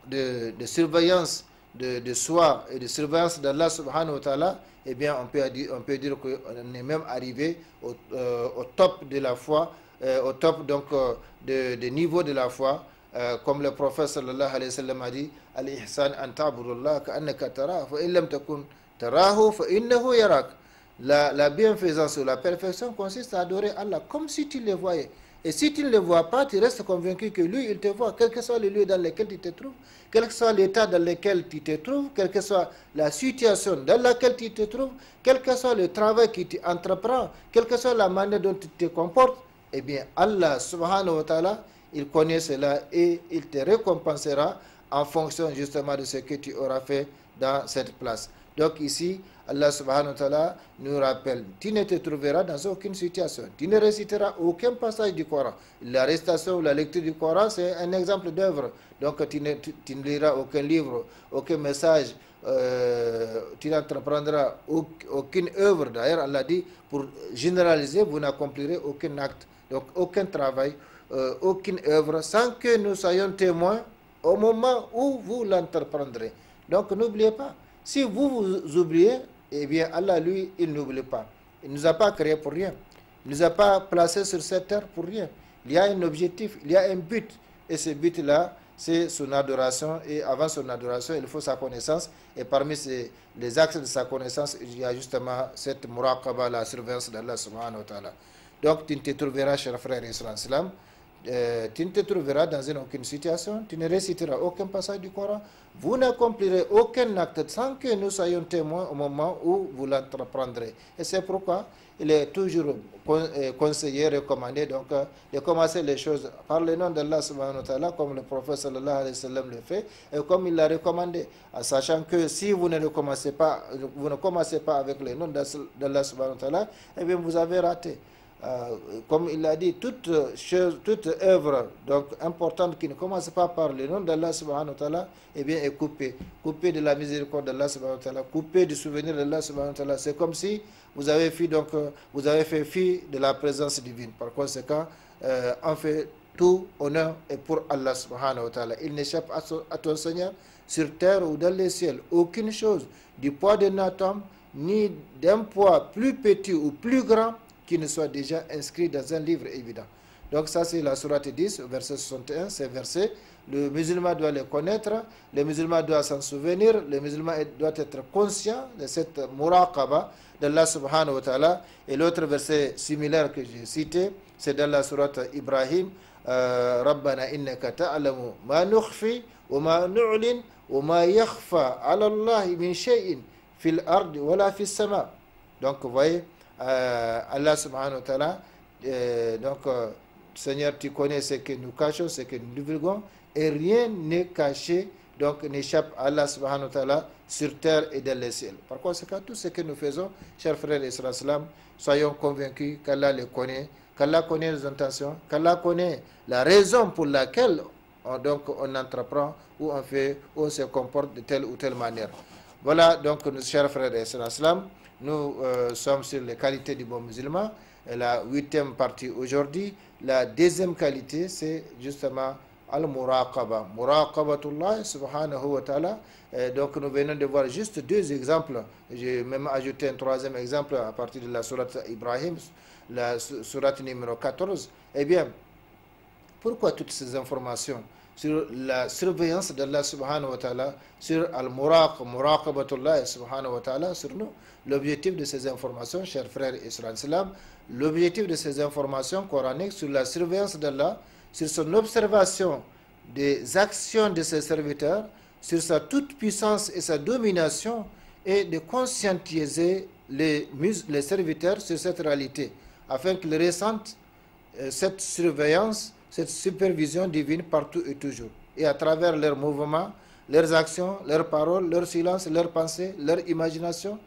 de surveillance de soi et de surveillance d'Allah subhanahu wa ta'ala, eh bien on peut dire qu'on est même arrivé au top de la foi, au top donc de niveau de la foi, comme le prophète sallallahu alayhi wa sallam a dit, al-ihsan an ta'budullah ka'annaka tarahu fa in lam takun tarahu fa innahu yarak. La bienfaisance ou la perfection consiste à adorer Allah comme si tu le voyais. Et si tu ne le vois pas, tu restes convaincu que lui, il te voit, quel que soit le lieu dans lequel tu te trouves, quel que soit l'état dans lequel tu te trouves, quelle que soit la situation dans laquelle tu te trouves, quel que soit le travail que tu entreprends, quelle que soit la manière dont tu te comportes, eh bien, Allah subhanahu wa ta'ala, il connaît cela et il te récompensera en fonction justement de ce que tu auras fait dans cette place. Donc ici, Allah subhanahu wa ta'ala nous rappelle, tu ne te trouveras dans aucune situation, tu ne réciteras aucun passage du Coran. La récitation ou la lecture du Coran, c'est un exemple d'œuvre. Donc tu ne liras aucun livre, aucun message, tu n'entreprendras aucune œuvre. D'ailleurs, Allah dit, pour généraliser, vous n'accomplirez aucun acte, donc aucun travail, aucune œuvre, sans que nous soyons témoins au moment où vous l'entreprendrez. Donc n'oubliez pas, si vous oubliez, eh bien Allah, lui, il n'oublie pas. Il ne nous a pas créés pour rien. Il ne nous a pas placés sur cette terre pour rien. Il y a un objectif, il y a un but. Et ce but-là, c'est son adoration. Et avant son adoration, il faut sa connaissance. Et parmi les axes de sa connaissance, il y a justement cette muraqaba, la surveillance d'Allah subhanahu wa ta'ala. Donc tu ne te trouveras, chers frères et sœurs, tu ne te trouveras dans aucune situation, tu ne réciteras aucun passage du Coran, vous n'accomplirez aucun acte sans que nous soyons témoins au moment où vous l'entreprendrez. Et c'est pourquoi il est toujours conseillé, recommandé donc, de commencer les choses par le nom d'Allah subhanahu wa ta'ala, comme le prophète sallallahu alayhi wa sallam le fait, et comme il l'a recommandé, en sachant que si vous ne commencez pas avec le nom d'Allah subhanahu wa ta'ala, eh bien vous avez raté. Comme il l'a dit, toute œuvre donc importante qui ne commence pas par le nom d'Allah subhanahu wa ta'ala, eh bien est coupée de la miséricorde d'Allah subhanahu wa ta'ala, coupée du souvenir d'Allah subhanahu wa ta'ala. C'est comme si vous avez fait fi de la présence divine. Par conséquent, on fait tout honneur et pour Allah subhanahu wa ta'ala. Il n'échappe à ton Seigneur sur terre ou dans les ciels aucune chose du poids d'un atome ni d'un poids plus petit ou plus grand qui ne soit déjà inscrit dans un livre évident. Donc ça c'est la sourate 10, verset 61, ces versets. Le musulman doit les connaître, le musulman doit s'en souvenir, le musulman doit être conscient de cette muraqaba d'Allah subhanahu wa ta'ala. Et l'autre verset similaire que j'ai cité, c'est dans la sourate Ibrahim, Rabbana innaka ta'lamu ma nukhfi wa ma nu'lin wa ma yakhfa ala Allah min shay'in fil ardi wa la fis sama. Donc vous voyez, Allah subhanahu wa ta'ala, Seigneur, tu connais ce que nous cachons, ce que nous divulguons, et rien n'est caché, donc n'échappe à Allah subhanahu wa ta'ala sur terre et dans les ciels. Par conséquent, tout ce que nous faisons, chers frères et sœurs, soyons convaincus qu'Allah les connaît, qu'Allah connaît nos intentions, qu'Allah connaît la raison pour laquelle on entreprend ou on fait, ou on se comporte de telle ou telle manière. Voilà donc, nos chers frères et sœurs, nous sommes sur les qualités du bon musulman. Et la 8e partie aujourd'hui, la 2e qualité, c'est justement al-muraqaba. Muraqabatullah subhanahu wa ta'ala. Donc nous venons de voir juste 2 exemples. J'ai même ajouté un 3e exemple à partir de la sourate Ibrahim, la sourate numéro 14. Eh bien, pourquoi toutes ces informations sur la surveillance d'Allah subhanahu wa ta'ala, sur al-muraqabatullah subhanahu wa ta'ala, sur nous? L'objectif de ces informations, chers frères et sœurs, l'objectif de ces informations coraniques sur la surveillance d'Allah, sur son observation des actions de ses serviteurs, sur sa toute-puissance et sa domination, et de conscientiser les serviteurs sur cette réalité, afin qu'ils ressentent cette surveillance, cette supervision divine partout et toujours. Et à travers leurs mouvements, leurs actions, leurs paroles, leurs silences, leurs pensées, leur imagination.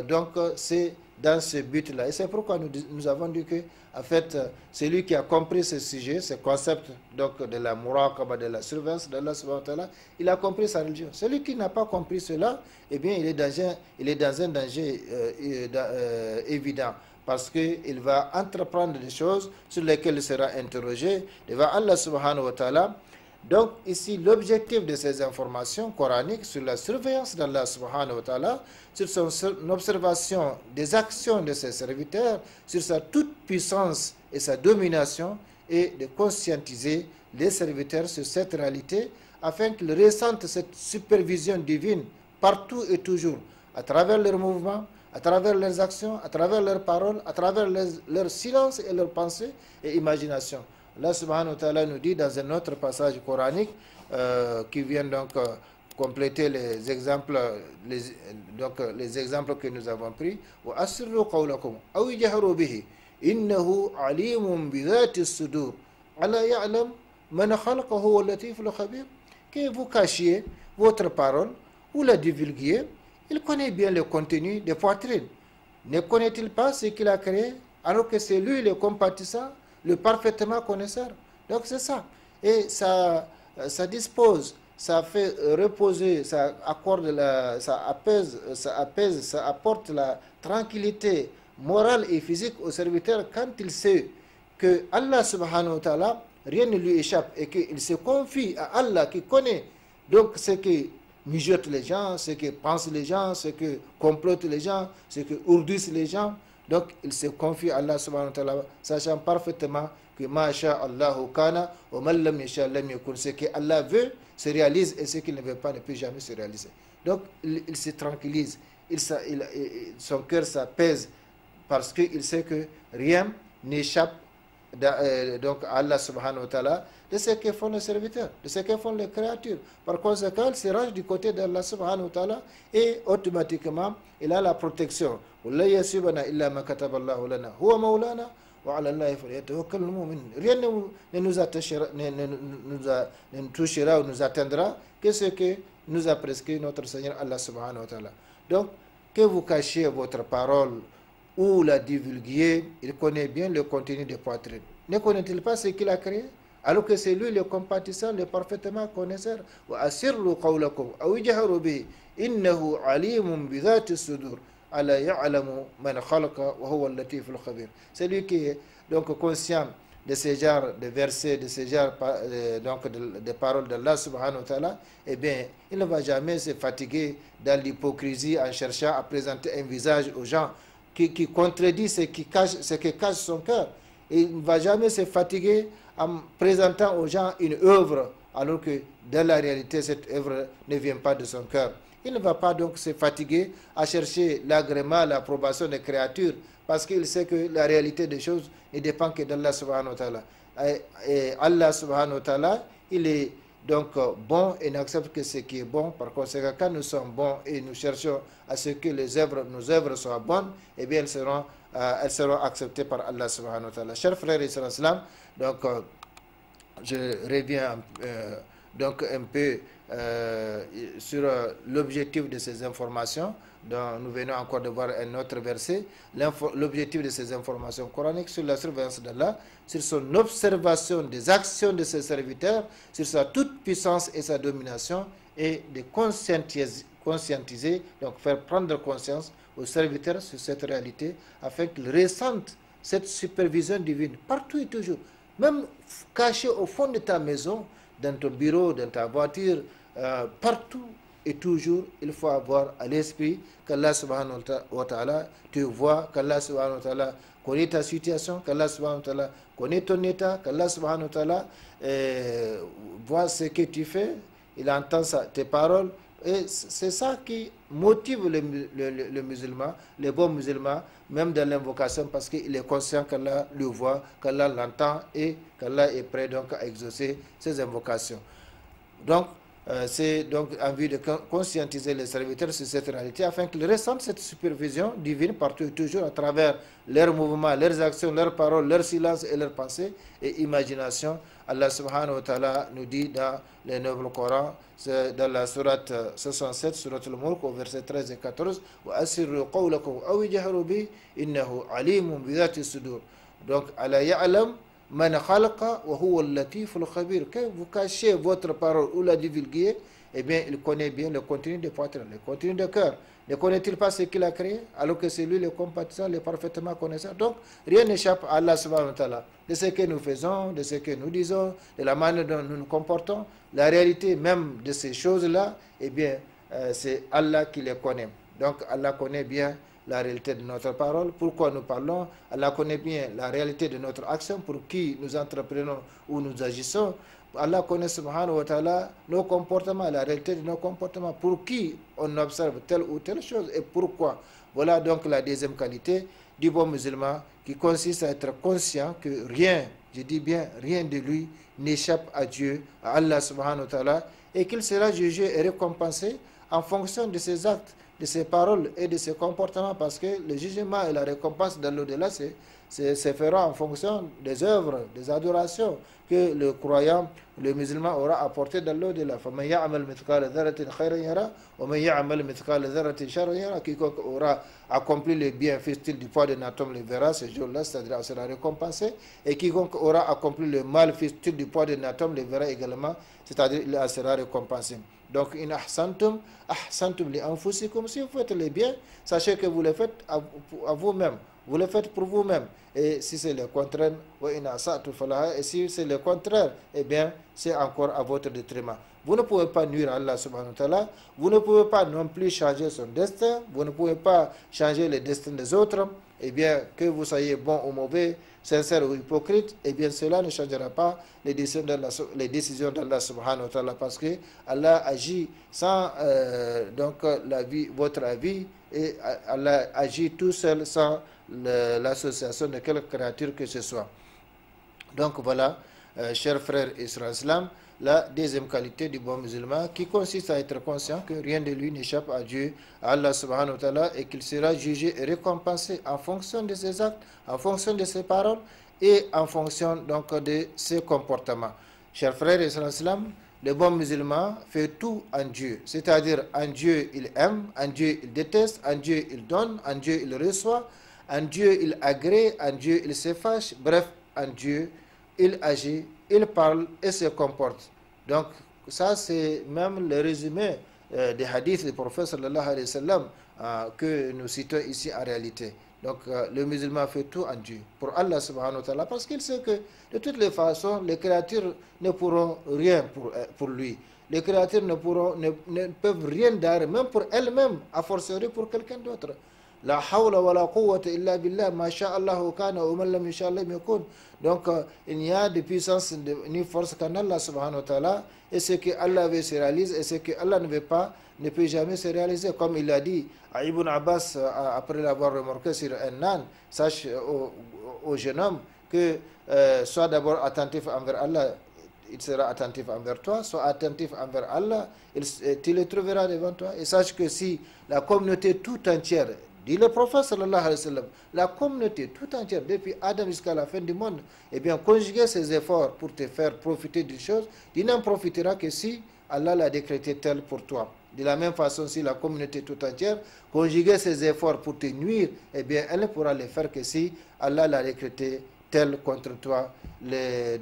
Donc c'est dans ce but-là. Et c'est pourquoi nous avons dit que, en fait, celui qui a compris ce sujet, ce concept donc, de la muraqaba, de la surveillance d'Allah subhanahu wa ta'ala, il a compris sa religion. Celui qui n'a pas compris cela, eh bien, il est dans un danger évident. Parce qu'il va entreprendre des choses sur lesquelles il sera interrogé devant Allah subhanahu wa ta'ala. Donc ici, l'objectif de ces informations coraniques sur la surveillance d'Allah subhanahu wa ta'ala, sur son observation des actions de ses serviteurs, sur sa toute-puissance et sa domination, est de conscientiser les serviteurs sur cette réalité afin qu'ils ressentent cette supervision divine partout et toujours, à travers leurs mouvements, à travers leurs actions, à travers leurs paroles, à travers leur silence et leurs pensées et imagination. Allah subhanahu wa ta'ala nous dit dans un autre passage coranique qui vient donc compléter les exemples, les exemples que nous avons pris. وَأَسِرُّوا قَوْلَكُمْ أَوْ يَجْهَرُوا بِهِ إِنَّهُ عَلِيمٌ بِذَاتِ الصُّدُورِ أَلَا يَعْلَمُ مَنْ خَلَقَ هُوَ اللَّطِيفُ الْخَبِيرُ. Que vous cachiez votre parole ou la divulguiez, il connaît bien le contenu des poitrines. Ne connaît-il pas ce qu'il a créé, alors que c'est lui le compatissant, le parfaitement connaisseur? Donc c'est ça. Et ça dispose, ça fait reposer, ça accorde, ça apaise, ça apporte la tranquillité morale et physique au serviteur quand il sait que Allah subhanahu wa ta'ala, rien ne lui échappe et qu'il se confie à Allah qui connaît donc ce que mijotent les gens, ce que pensent les gens, ce que complotent les gens, ce que ourdissent les gens. Donc il se confie à Allah subhanahu wa ta'ala, sachant parfaitement que Masha Allahu kana wa man lam yasha lam yakun. Ce que Allah veut se réalise et ce qu'il ne veut pas ne peut jamais se réaliser. Donc il se tranquillise, son cœur s'apaise parce qu'il sait que rien n'échappe donc à Allah subhanahu wa ta'ala de ce que font les serviteurs, de ce que font les créatures. Par conséquent, il se range du côté d'Allah subhanahu wa ta'ala et automatiquement, il a la protection. Rien ne nous touchera ou nous atteindra que ce que nous a prescrit notre Seigneur Allah subhanahu wa ta'ala. Donc, que vous cachiez votre parole ou la divulguiez, il connaît bien le contenu des poitrines. Ne connaît-il pas ce qu'il a créé, alors que c'est lui le compatissant, le parfaitement connaisseur? وَأَسِرُّوا قَوْلَكُمْ أَوْ جَهَرُوا بِهِ إِنَّهُ عَلِيمٌ بِذَاتِ الصُّدُورِ أَلَا يَعْلَمُ مَنْ خَلَقَ وَهُوَ اللَّطِيفُ الْخَبِيرُ. C'est lui qui est donc conscient de ces genres de versets, de ces genres de paroles d'Allah subhanahu wa ta'ala. Eh bien, il ne va jamais se fatiguer dans l'hypocrisie en cherchant à présenter un visage aux gens qui contredit ce que cache son cœur. Il ne va jamais se fatiguer en présentant aux gens une œuvre, alors que dans la réalité, cette œuvre ne vient pas de son cœur. Il ne va pas donc se fatiguer à chercher l'agrément, l'approbation des créatures, parce qu'il sait que la réalité des choses ne dépend que d'Allah subhanahu wa ta'ala. Et Allah subhanahu wa ta'ala, il est donc bon et n'accepte que ce qui est bon. Par conséquent, quand nous sommes bons et nous cherchons à ce que nos œuvres soient bonnes, eh bien elles seront acceptées par Allah subhanahu wa ta'ala. Chers frères et sœurs, donc je reviens donc un peu sur l'objectif de ces informations, dont nous venons encore de voir un autre verset. L'objectif de ces informations coraniques sur la surveillance d'Allah, sur son observation des actions de ses serviteurs, sur sa toute puissance et sa domination, et de conscientiser, donc faire prendre conscience aux serviteurs sur cette réalité, afin qu'ils ressentent cette supervision divine partout et toujours, même caché au fond de ta maison, dans ton bureau, dans ta voiture, partout et toujours, il faut avoir à l'esprit qu'Allah subhanahu wa ta'ala te voit, qu'Allah subhanahu wa ta'ala connaît ta situation, qu'Allah subhanahu wa ta'ala connaît ton état, qu'Allah subhanahu wa ta'ala voit ce que tu fais, il entend tes paroles. Et c'est ça qui motive le musulman, les bons musulmans, même dans l'invocation, parce qu'il est conscient qu'Allah le voit, qu'Allah l'entend et qu'Allah est prêt donc à exaucer ses invocations. Donc, c'est donc en vue de conscientiser les serviteurs sur cette réalité, afin qu'ils ressentent cette supervision divine partout et toujours à travers leurs mouvements, leurs actions, leurs paroles, leur silence et leurs pensées et imagination. Allah subhanahu wa ta'ala nous dit dans le Nouveau Coran, dans la sourate 67, sourate al-Mulk, au verset 13 et 14, وَأَسِرُّوا قَوْلَكُمْ أَوْ جَهَرُوا بِهِ إِنَّهُ عَلِيمٌ بِذَاتِ الصُّدُورِ. Donc, Allah ya'lam man khalaqa wa huwa al-latif al-khabir. Quand vous cachez votre parole ou la divulguez, eh bien, il connaît bien le contenu des poitrines, le contenu du cœur. Ne connaît-il pas ce qu'il a créé, alors que c'est lui le compatissant, le parfaitement connaisseur? Donc, rien n'échappe à Allah subhanahu wa ta'ala. De ce que nous faisons, de ce que nous disons, de la manière dont nous nous comportons, la réalité même de ces choses-là, eh bien, c'est Allah qui les connaît. Donc, Allah connaît bien la réalité de notre parole, pourquoi nous parlons. Allah connaît bien la réalité de notre action, pour qui nous entreprenons ou nous agissons. Allah connaît subhanahu wa ta'ala nos comportements, la réalité de nos comportements, pour qui on observe telle ou telle chose et pourquoi. Voilà donc la deuxième qualité du bon musulman, qui consiste à être conscient que rien, je dis bien rien de lui, n'échappe à Dieu, à Allah subhanahu wa ta'ala, et qu'il sera jugé et récompensé en fonction de ses actes, de ses paroles et de ses comportements, parce que le jugement et la récompense dans l'au-delà se fera en fonction des œuvres, des adorations que le croyant, le musulman aura apporté dans l'au-delà. فَمَنْ يَعْمَلْ مِثْقَالَ ذَرَّةٍ خَيْرًا يَرَى وَمَنْ يَعْمَلْ مِثْقَالَ ذَرَّةٍ شَرًّا يَرَى. Quiconque aura accompli le bien fût-il du poids d'un atome le verra ce jour-là, c'est-à-dire sera récompensé, et quiconque aura accompli le mal fût-il du poids d'un atome le verra également, c'est-à-dire il sera récompensé. Donc, in ahsantum, ahsantum li anfusikum. Si vous faites les biens, sachez que vous le faites à vous-même. Vous le faites pour vous-même. Et si c'est le contraire, et si c'est le contraire, eh bien, c'est encore à votre détriment. Vous ne pouvez pas nuire à Allah subhanahu wa ta'ala. Vous ne pouvez pas non plus changer son destin. Vous ne pouvez pas changer le destin des autres. Eh bien, que vous soyez bon ou mauvais, sincère ou hypocrite, eh bien, cela ne changera pas les décisions d'Allah subhanahu wa ta'ala, parce que Allah agit sans votre avis, et Allah agit tout seul sans l'association de quelque créature que ce soit. Donc voilà, chers frères et sœurs islam, la deuxième qualité du bon musulman, qui consiste à être conscient que rien de lui n'échappe à Dieu, à Allah subhanahu wa ta'ala, et qu'il sera jugé et récompensé en fonction de ses actes, en fonction de ses paroles et en fonction donc de ses comportements. Chers frères et sœurs islam, le bon musulman fait tout en Dieu, c'est-à-dire en Dieu il aime, en Dieu il déteste, en Dieu il donne, en Dieu il reçoit, en Dieu il agrée, en Dieu il se fâche, bref, en Dieu il agit, il parle et se comporte. Donc ça c'est même le résumé des hadiths du prophète sallallahu alayhi wa sallam que nous citons ici en réalité. Donc le musulman fait tout en Dieu, pour Allah subhanahu wa ta'ala, parce qu'il sait que de toutes les façons, les créatures ne pourront rien pour lui. Les créatures ne peuvent rien dar, même pour elles-mêmes, a fortiori pour quelqu'un d'autre. La hawla wa la quwwata illa billah, ma sha Allahu kana wa man lam yasha lam yakun. Donc il n'y a de puissance ni force qu'en Allah subhanahu wa ta'ala, et ce que Allah veut se réalise, et ce que Allah ne veut pas ne peut jamais se réaliser. Comme il a dit à Ibn Abbas après l'avoir remarqué sur un âne, sache au jeune homme que sois d'abord attentif envers Allah, il sera attentif envers toi, sois attentif envers Allah, tu le trouveras devant toi. Et sache que si la communauté tout entière, dit le prophète sallallahu alayhi wa sallam, la communauté tout entière, depuis Adam jusqu'à la fin du monde, eh bien, conjuguer ses efforts pour te faire profiter d'une chose, tu n'en profiteras que si Allah l'a décrété tel pour toi. De la même façon, si la communauté tout entière conjuguer ses efforts pour te nuire, eh bien, elle ne pourra le faire que si Allah l'a décrété tel contre toi.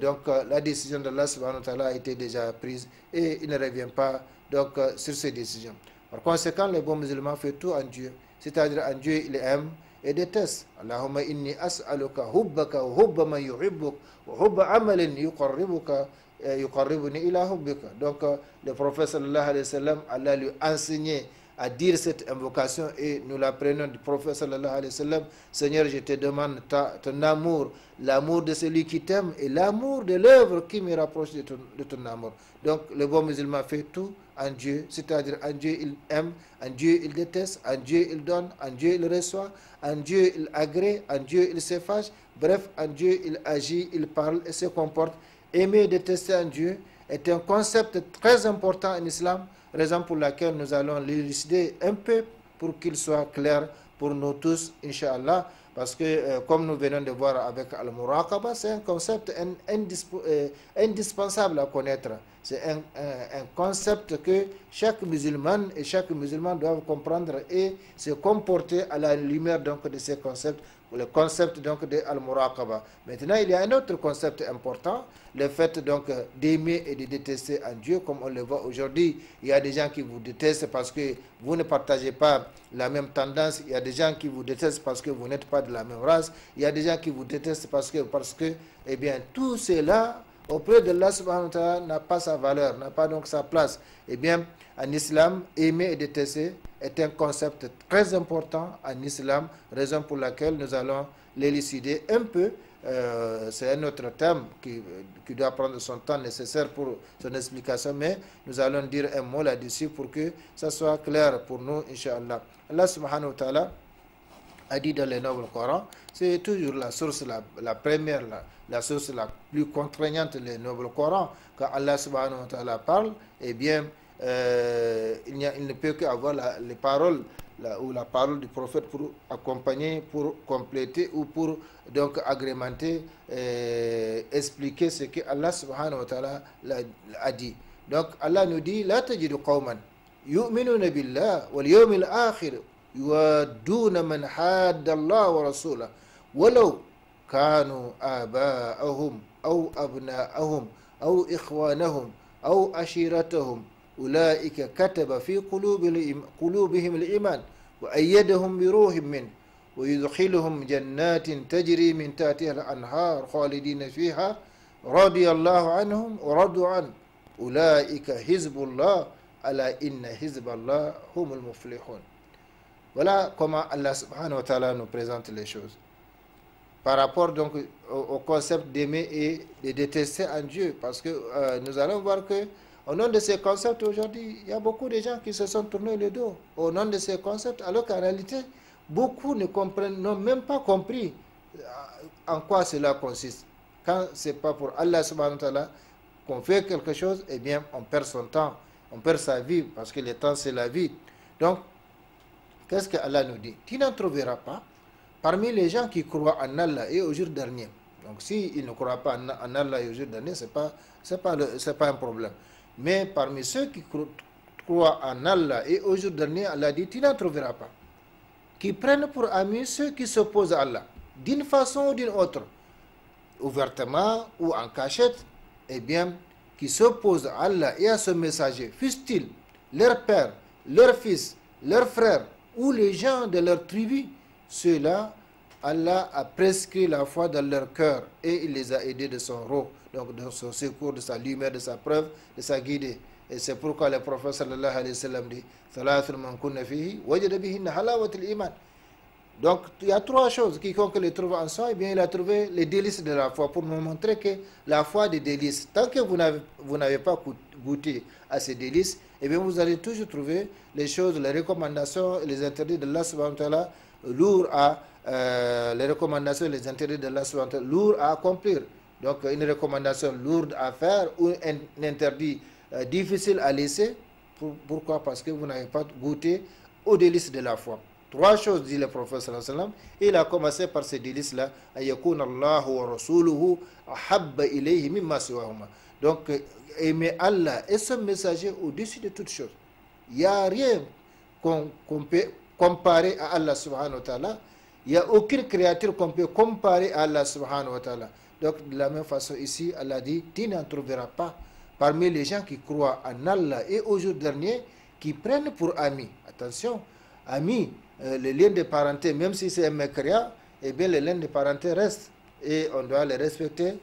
Donc, la décision d'Allah subhanahu wa ta'ala a été déjà prise et il ne revient pas donc, sur ces décisions. Par conséquent, le bon musulman fait tout en Dieu. C'est-à-dire en Dieu, il aime et déteste. Allahumma inni as'aluka hubbaka wa hubba man yuhibbuk wa hubba amalin yuqarribuni ila hubbika. Donc le prophète sallallahu alayhi wa sallam, Allah lui a enseigné à dire cette invocation et nous l'apprenons du prophète sallallahu alayhi wa sallam. Seigneur, je te demande ton amour, l'amour de celui qui t'aime et l'amour de l'œuvre qui me rapproche de ton amour. Donc le bon musulman fait tout en Dieu, c'est-à-dire en Dieu il aime, en Dieu il déteste, en Dieu il donne, en Dieu il reçoit, en Dieu il agrée, en Dieu il se fâche, bref, en Dieu il agit, il parle et se comporte. Aimer et détester en Dieu est un concept très important en islam, raison pour laquelle nous allons l'élucider un peu pour qu'il soit clair pour nous tous, Inch'Allah, parce que comme nous venons de voir avec Al-Muraqaba, c'est un concept indispensable à connaître. C'est un concept que chaque musulman et chaque musulman doivent comprendre et se comporter à la lumière donc, de ces concepts, le concept donc de Al-Muraqaba. Maintenant, il y a un autre concept important, le fait donc d'aimer et de détester en Dieu, comme on le voit aujourd'hui. Il y a des gens qui vous détestent parce que vous ne partagez pas la même tendance. Il y a des gens qui vous détestent parce que vous n'êtes pas de la même race. Il y a des gens qui vous détestent parce que eh bien, tout cela auprès de Allah subhanahu wa ta'ala n'a pas sa valeur, n'a pas donc sa place. Eh bien, en islam, aimer et détester est un concept très important en islam, raison pour laquelle nous allons l'élucider un peu. C'est un autre thème qui doit prendre son temps nécessaire pour son explication, mais nous allons dire un mot là-dessus pour que ça soit clair pour nous, Inch'Allah. Allah subhanahu wa ta'ala a dit dans le Noble Coran, c'est toujours la source, la première, la source la plus contraignante, le Noble Coran. Quand Allah subhanahu wa ta'ala parle, eh bien, il ne peut qu'avoir les paroles ou la parole du prophète pour accompagner, pour compléter ou pour donc agrémenter, expliquer ce que Allah subhanahu wa ta'ala a dit. Donc Allah nous dit, la tajidu qawman yu'minuna billah wal yawmil akhir yuwadduna man hadda Allah wa rasulahu walau kanu aba'ahum aw abna'ahum aw ikhwanahum aw ashiratahum أولئك كتب في قلوبهم الإيمان وأيدهم بروح منه ويدخلهم جنات تجري من تحتها الأنهار خالدين فيها رضي الله عنهم ورضوا عنه أولئك حزب الله ألا إن حزب الله هم المفلحون. Voilà comment Allah subhanahu wa ta'ala nous présente les choses. Par rapport donc au concept d'aimer et de détester un Dieu, parce que nous allons voir que au nom de ces concepts, aujourd'hui, il y a beaucoup de gens qui se sont tournés le dos au nom de ces concepts, alors qu'en réalité, beaucoup n'ont même pas compris en quoi cela consiste. Quand ce n'est pas pour Allah subhanahu wa ta'ala qu'on fait quelque chose, eh bien, on perd son temps, on perd sa vie, parce que le temps, c'est la vie. Donc, qu'est-ce que Allah nous dit? Tu n'en trouveras pas parmi les gens qui croient en Allah et au jour dernier. Donc, s'ils ne croient pas en Allah et au jour dernier, ce n'est pas un problème. Mais parmi ceux qui croient en Allah et au jour dernier, Allah dit, tu n'en trouveras pas, qui prennent pour amis ceux qui s'opposent à Allah, d'une façon ou d'une autre, ouvertement ou en cachette, eh bien, qui s'opposent à Allah et à son messager, fussent-ils leur père, leur fils, leur frère ou les gens de leur tribu, ceux-là, Allah a prescrit la foi dans leur cœur et il les a aidés de son roh, donc de son secours, de sa lumière, de sa preuve, de sa guidée. Et c'est pourquoi le prophète sallallahu alayhi wa sallam dit Thalathun man kunna fihi wajada bihinna halawatul iman. Donc il y a trois choses. Quiconque les trouve en soi, eh bien il a trouvé les délices de la foi, pour nous montrer que la foi des délices, tant que vous n'avez pas goûté à ces délices, eh bien vous allez toujours trouver les choses, les recommandations et les interdits de Allah subhanahu wa ta'ala lourds à les recommandations et les interdits de Allah subhanahu wa ta'ala lourds à accomplir. Donc une recommandation lourde à faire ou un interdit difficile à laisser. Pourquoi? Parce que vous n'avez pas goûté aux délices de la foi. Trois choses, dit le prophète sallallahu alayhi wa sallam. Il a commencé par ces délices-là. Ayakun Allahu wa rasuluhu ahabba ilayhi mimma siwahuma. Donc aimer Allah et son messager au-dessus de toutes choses. Il n'y a rien qu'on peut comparer à Allah subhanahu wa ta'ala. Il n'y a aucune créature qu'on peut comparer à Allah subhanahu wa ta'ala. Donc de la même façon ici, Allah dit, tu n'en trouveras pas parmi les gens qui croient en Allah et au jour dernier, qui prennent pour amis. Attention, amis, le lien de parenté, même si c'est un mécréant, eh bien le lien de parenté reste. Et on doit les respecter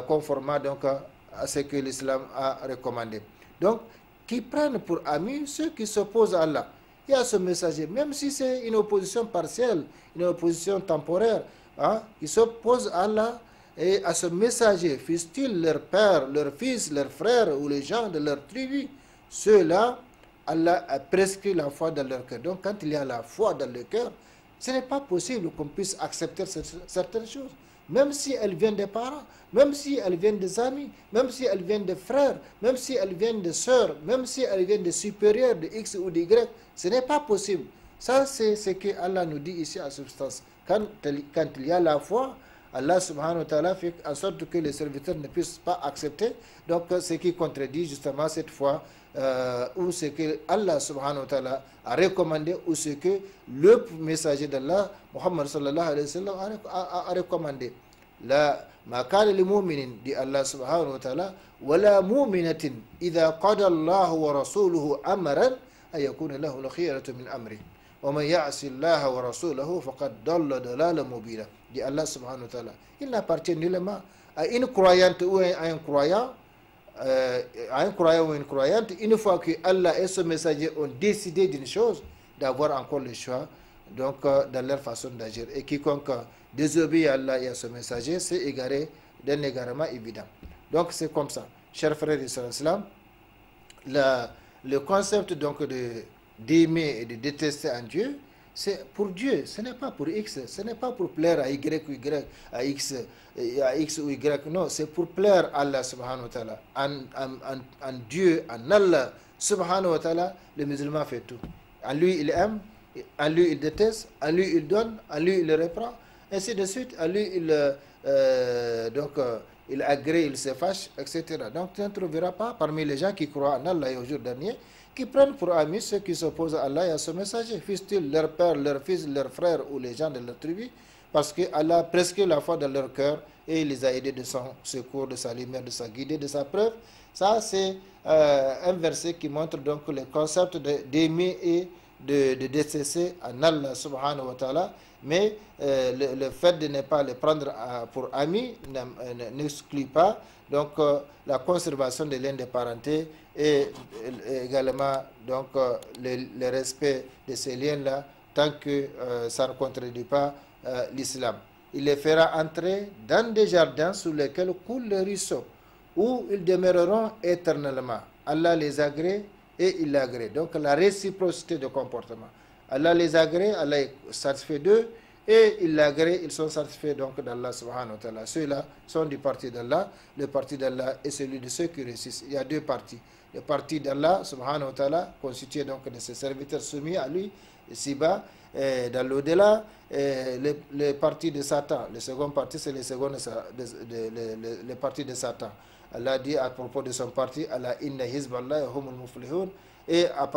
conformément donc à ce que l'islam a recommandé. Donc, qui prennent pour amis ceux qui s'opposent à Allah et à ce messager, même si c'est une opposition partielle, une opposition temporaire, hein, qui s'opposent à Allah et à ce messager, fussent-ils leur père, leur fils, leur frère ou les gens de leur tribu, ceux-là, Allah a prescrit la foi dans leur cœur. Donc quand il y a la foi dans le cœur, ce n'est pas possible qu'on puisse accepter certaines choses, même si elles viennent des parents, même si elles viennent des amis, même si elles viennent des frères, même si elles viennent des sœurs, même si elles viennent des supérieurs de X ou de Y. Ce n'est pas possible. Ça, c'est ce que Allah nous dit ici en substance. Quand il y a la foi, Allah subhanahu wa ta'ala fait en sorte que les serviteurs ne puissent pas accepter. Donc, ce qui contredit justement cette foi, ou ce que Allah subhanahu wa ta'ala a recommandé, ou ce que le messager d'Allah, Muhammad sallallahu alayhi wa sallam, a recommandé. La ma kana li mu'minin, dit Allah subhanahu wa ta'ala, wala mu'minatin idha qada Allah wa rasuluhu amran ayakuna lahu al-khiyaratu min amri. وَمَنْ يَعْصِ اللَّهَ وَرَسُولَهُ فَقَدْ ضَلَّ ضَلَالًا مُبِينًا. Dit Allah subhanahu wa ta'ala. Il n'appartient nullement à une croyante ou à un croyant, ou une croyante, une fois que Allah et son messager ont décidé d'une chose, d'avoir encore le choix donc dans leur façon d'agir. Et quiconque désobéit à Allah et à son messager, c'est égaré d'un égarement évident. Donc c'est comme ça. Chers frères et sœurs, le concept donc d'aimer et de détester un Dieu, c'est pour Dieu, ce n'est pas pour X, ce n'est pas pour plaire à Y ou Y, à X ou Y, non, c'est pour plaire à Allah subhanahu wa ta'ala. En Dieu, en Allah subhanahu wa ta'ala, le musulman fait tout. En lui, il aime, en lui, il déteste, en lui, il donne, en lui, il reprend, ainsi de suite, en lui, il agrée, il se fâche, etc. Donc tu ne trouveras pas parmi les gens qui croient en Allah et au jour dernier, qui prennent pour amis ceux qui s'opposent à Allah et à son messager, fussent-ils leur père, leur fils, leur frère ou les gens de leur tribu, parce que Allah a prescrit la foi dans leur cœur et il les a aidés de son secours, de sa lumière, de sa guidée, de sa preuve. Ça, c'est un verset qui montre donc le concept d'aimer et de détester en Allah subhanahu wa ta'ala, mais le fait de ne pas les prendre pour amis n'exclut pas donc la conservation de liens de parenté et également donc le respect de ces liens-là tant que ça ne contredit pas l'islam. Il les fera entrer dans des jardins sous lesquels coule le ruisseau, où ils demeureront éternellement. Allah les agrée et il l'agrée. Donc la réciprocité de comportement. Allah les agrée, Allah est satisfait d'eux et il l'agrée, ils sont satisfaits donc d'Allah subhanahu wa ta'ala. Ceux-là sont du parti d'Allah. Le parti d'Allah est celui de ceux qui réussissent. Il y a deux partis. Le parti d'Allah subhanahu wa ta'ala, constitué donc de ses serviteurs soumis à lui, ici-bas, dans l'au-delà, le parti de Satan. Le second parti, c'est le parti de Satan. Allah dit à propos de son parti, Allah inna hizballah humul muflihun. Et à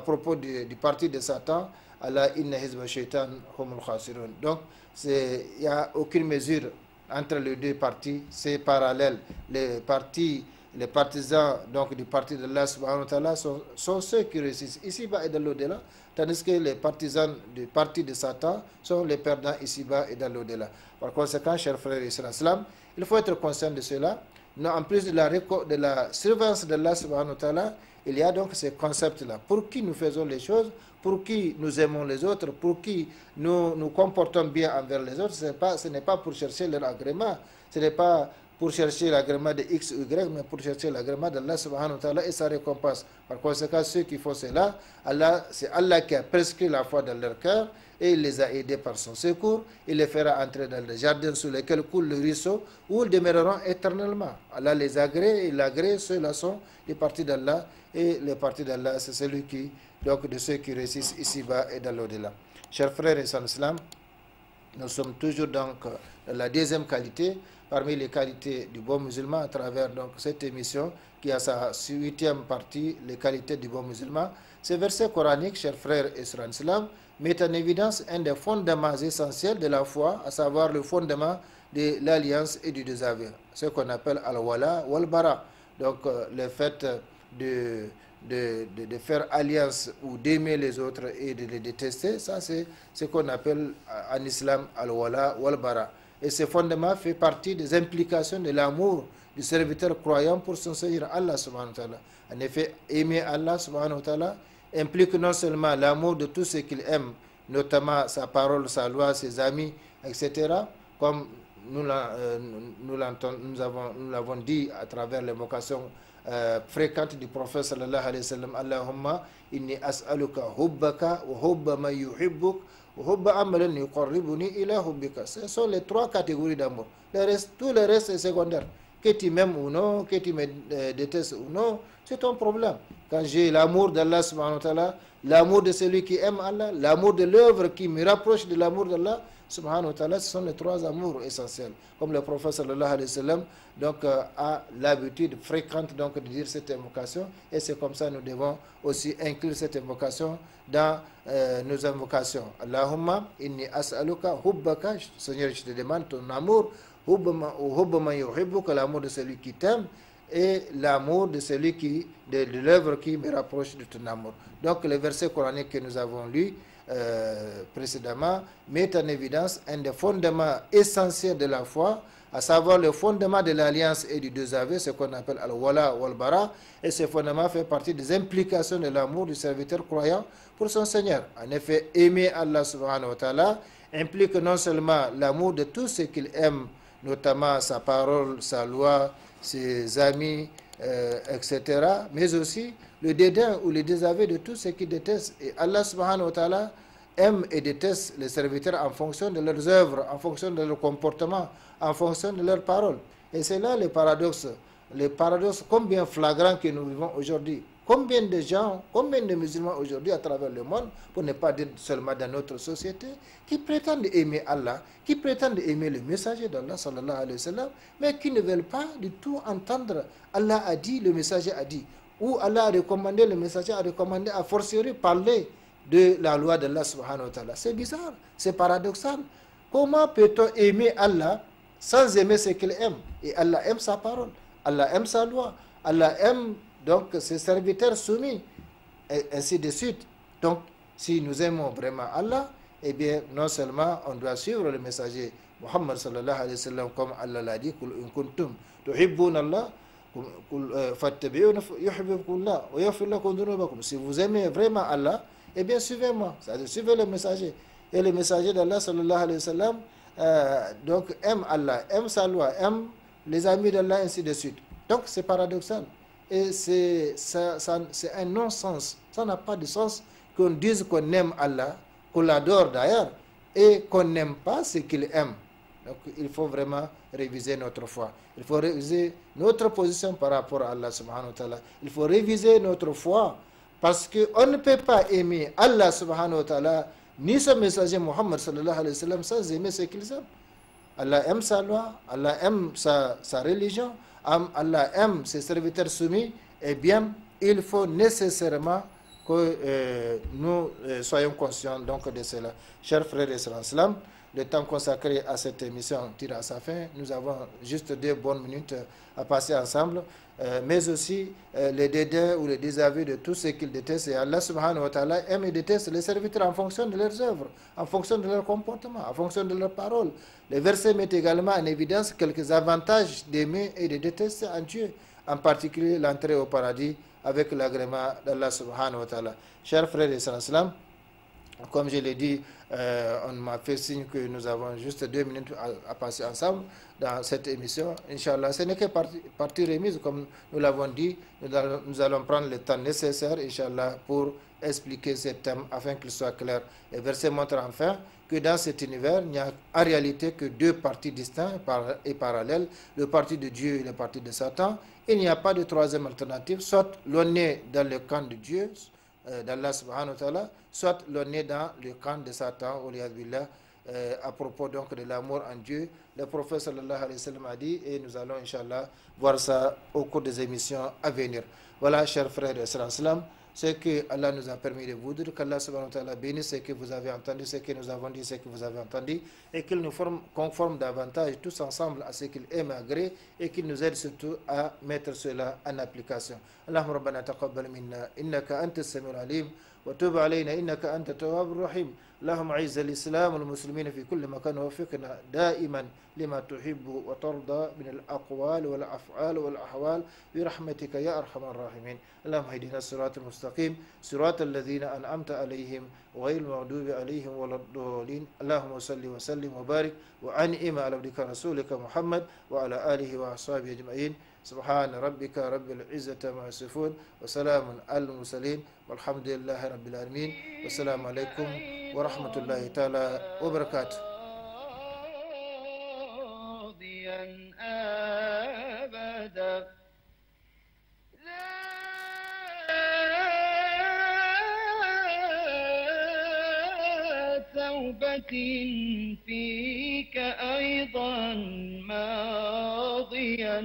propos du parti de Satan, Allah inna hizba shaitan humul khasirun. Donc, il n'y a aucune mesure entre les deux partis, c'est parallèle. Les partisans donc, du parti d'Allah subhanahu wa ta'ala sont ceux qui réussissent ici-bas et dans l'au-delà, tandis que les partisans du parti de Satan sont les perdants ici-bas et dans l'au-delà. Par conséquent, chers frères et sœurs, il faut être conscient de cela. Non, en plus de la surveillance d'Allah subhanahu wa ta'ala, il y a donc ces concepts-là. Pour qui nous faisons les choses, pour qui nous aimons les autres, pour qui nous comportons bien envers les autres, ce n'est pas pour chercher leur agrément, ce n'est pas pour chercher l'agrément de X ou Y, mais pour chercher l'agrément d'Allah subhanahu wa ta'ala et sa récompense. Par conséquent, ceux qui font cela, c'est Allah qui a prescrit la foi dans leur cœur et il les a aidés par son secours. Il les fera entrer dans les jardins sous lesquels coule le ruisseau, où ils demeureront éternellement. Allah les agrée, il agrée, ceux-là sont les partis d'Allah, et les partis d'Allah, c'est celui donc de ceux qui réussissent ici-bas et dans l'au-delà. Chers frères et sœurs en islam, nous sommes toujours donc dans la deuxième qualité, parmi les qualités du bon musulman, à travers donc cette émission qui a sa 8e partie, les qualités du bon musulman. Ce verset coranique, chers frères et sœurs en islam, met en évidence un des fondements essentiels de la foi, à savoir le fondement de l'alliance et du désaveu, ce qu'on appelle al-wala wal-bara. Donc le fait de faire alliance ou d'aimer les autres et de les détester, ça c'est ce qu'on appelle en islam al-wala wal-bara. Et ce fondement fait partie des implications de l'amour du serviteur croyant pour son Seigneur Allah subhanahu wa ta'ala. En effet, aimer Allah subhanahu wa ta'ala implique non seulement l'amour de tout ce qu'il aime, notamment sa parole, sa loi, ses amis, etc., comme nous l'avons dit à travers l'évocation fréquente du prophète sallallahu alayhi wa sallam, Allahumma inni as'aluka hubbaka wa hubba man yuhibbuk wa hubba amalan yuqarribuni ila hubbika. Ce sont les trois catégories d'amour. Tout le reste est secondaire. Que tu m'aimes ou non, que tu me détestes ou non, c'est ton problème. Quand j'ai l'amour d'Allah subhanahu wa ta'ala, l'amour de celui qui aime Allah, l'amour de l'œuvre qui me rapproche de l'amour d'Allah subhanahu wa ta'ala, ce sont les trois amours essentiels. Comme le prophète sallallahu alayhi wa sallam donc, a l'habitude fréquente donc, de dire cette invocation, et c'est comme ça que nous devons aussi inclure cette invocation dans nos invocations. Allahumma inni as'aluka hubbaka, Seigneur, je te demande ton amour, hubba man yuhibbuka, l'amour de celui qui t'aime, et l'amour de celui de l'œuvre qui me rapproche de ton amour. Donc le verset coranique que nous avons lu précédemment met en évidence un des fondements essentiels de la foi, à savoir le fondement de l'alliance et du désaveu, ce qu'on appelle al-wala wal-bara, et ce fondement fait partie des implications de l'amour du serviteur croyant pour son Seigneur. En effet, aimer Allah subhanahu wa ta'ala implique non seulement l'amour de tout ce qu'il aime, notamment sa parole, sa loi, ses amis, etc., mais aussi le dédain ou le désaveu de tout ce qu'il déteste. Et Allah subhanahu wa ta'ala aime et déteste les serviteurs en fonction de leurs œuvres, en fonction de leur comportement, en fonction de leurs paroles. Et c'est là le paradoxe combien flagrant que nous vivons aujourd'hui. Combien de gens, combien de musulmans aujourd'hui à travers le monde, pour ne pas dire seulement dans notre société, qui prétendent aimer Allah, qui prétendent aimer le messager d'Allah sallallahu alayhi wa sallam, mais qui ne veulent pas du tout entendre Allah a dit, le messager a dit, ou Allah a recommandé, le messager a recommandé, a fortiori parler de la loi d'Allah subhanahu wa ta'ala. C'est bizarre, c'est paradoxal. Comment peut-on aimer Allah sans aimer ce qu'il aime? Et Allah aime sa parole, Allah aime sa loi, Allah aime donc ses serviteurs soumis, et ainsi de suite. Donc, si nous aimons vraiment Allah, eh bien, non seulement on doit suivre le messager Muhammad sallallahu alayhi wa sallam, comme Allah l'a dit, Qul in kuntum tuhibbuna Allah, fattabi'una yuhibbukumullah wa yaghfir lakum dhunubakum. Si vous aimez vraiment Allah, eh bien, suivez-moi, c'est-à-dire suivez le messager. Et le messager d'Allah sallallahu alayhi wa sallam, donc, aime Allah, aime sa loi, aime les amis d'Allah, ainsi de suite. Donc, c'est paradoxal. Et c'est un non-sens. Ça n'a pas de sens qu'on dise qu'on aime Allah, qu'on l'adore d'ailleurs, et qu'on n'aime pas ce qu'il aime. Donc il faut vraiment réviser notre foi. Il faut réviser notre position par rapport à Allah subhanahu wa ta'ala. Il faut réviser notre foi, parce qu'on ne peut pas aimer Allah subhanahu wa ta'ala, ni son messager Muhammad sallallahu alayhi wa sallam, sans aimer ce qu'ils aiment. Allah aime sa loi, Allah aime sa religion, Allah aime ses serviteurs soumis. Eh bien, il faut nécessairement que nous soyons conscients donc de cela. Chers frères et sœurs en islam, le temps consacré à cette émission tire à sa fin. Nous avons juste 2 bonnes minutes à passer ensemble, mais aussi le dédain ou le désaveu de tout ce qu'ils détestent. Et Allah subhanahu wa ta'ala aime et déteste les serviteurs en fonction de leurs œuvres, en fonction de leur comportement, en fonction de leurs paroles. Les versets mettent également en évidence quelques avantages d'aimer et de détester en Dieu, en particulier l'entrée au paradis avec l'agrément d'Allah subhanahu wa ta'ala. Chers frères et sœurs en islam, comme je l'ai dit, on m'a fait signe que nous avons juste 2 minutes à passer ensemble dans cette émission. Inch'Allah, ce n'est que partie remise, comme nous l'avons dit. Nous allons prendre le temps nécessaire, Inch'Allah, pour expliquer ce thème afin qu'il soit clair. Le verset montre enfin que dans cet univers, il n'y a en réalité que 2 partis distincts et parallèles, le parti de Dieu et le parti de Satan. Il n'y a pas de troisième alternative, soit l'on est dans le camp de Dieu, d'Allah subhanahu wa ta'ala, soit l'on est dans le camp de Satan, à propos donc de l'amour en Dieu. Le prophète sallallahu alayhi wa sallam a dit, et nous allons Inch'Allah voir ça au cours des émissions à venir. Voilà, chers frères et sœurs en islam, ce que Allah nous a permis de vous dire, qu'Allah subhanahu wa ta'ala bénisse ce que vous avez entendu, ce que nous avons dit, ce que vous avez entendu, et qu'il nous conforme davantage tous ensemble à ce qu'il aime et agrée, et qu'il nous aide surtout à mettre cela en application. Allahumma rabbana taqabbal minna innaka anta as-sami'ul alim wa tub alayna innaka anta at-tawwabur rahim. اللهم اعز الاسلام والمسلمين في كل مكان ووفقنا دائما لما تحب وترضى من الاقوال والافعال والاحوال برحمتك يا ارحم الراحمين. اللهم اهدنا الصراط المستقيم صراط الذين انعمت عليهم غير المغضوب عليهم ولا الضالين. اللهم صل وسلم وبارك وانعم على عبدك رسولك محمد وعلى اله واصحابه اجمعين. سبحان ربك رب العزة ما يصفون وسلام على المرسلين والحمد لله رب العالمين والسلام عليكم ورحمة الله تعالى وبركاته. أبدا توبة فيك أيضا ماضيا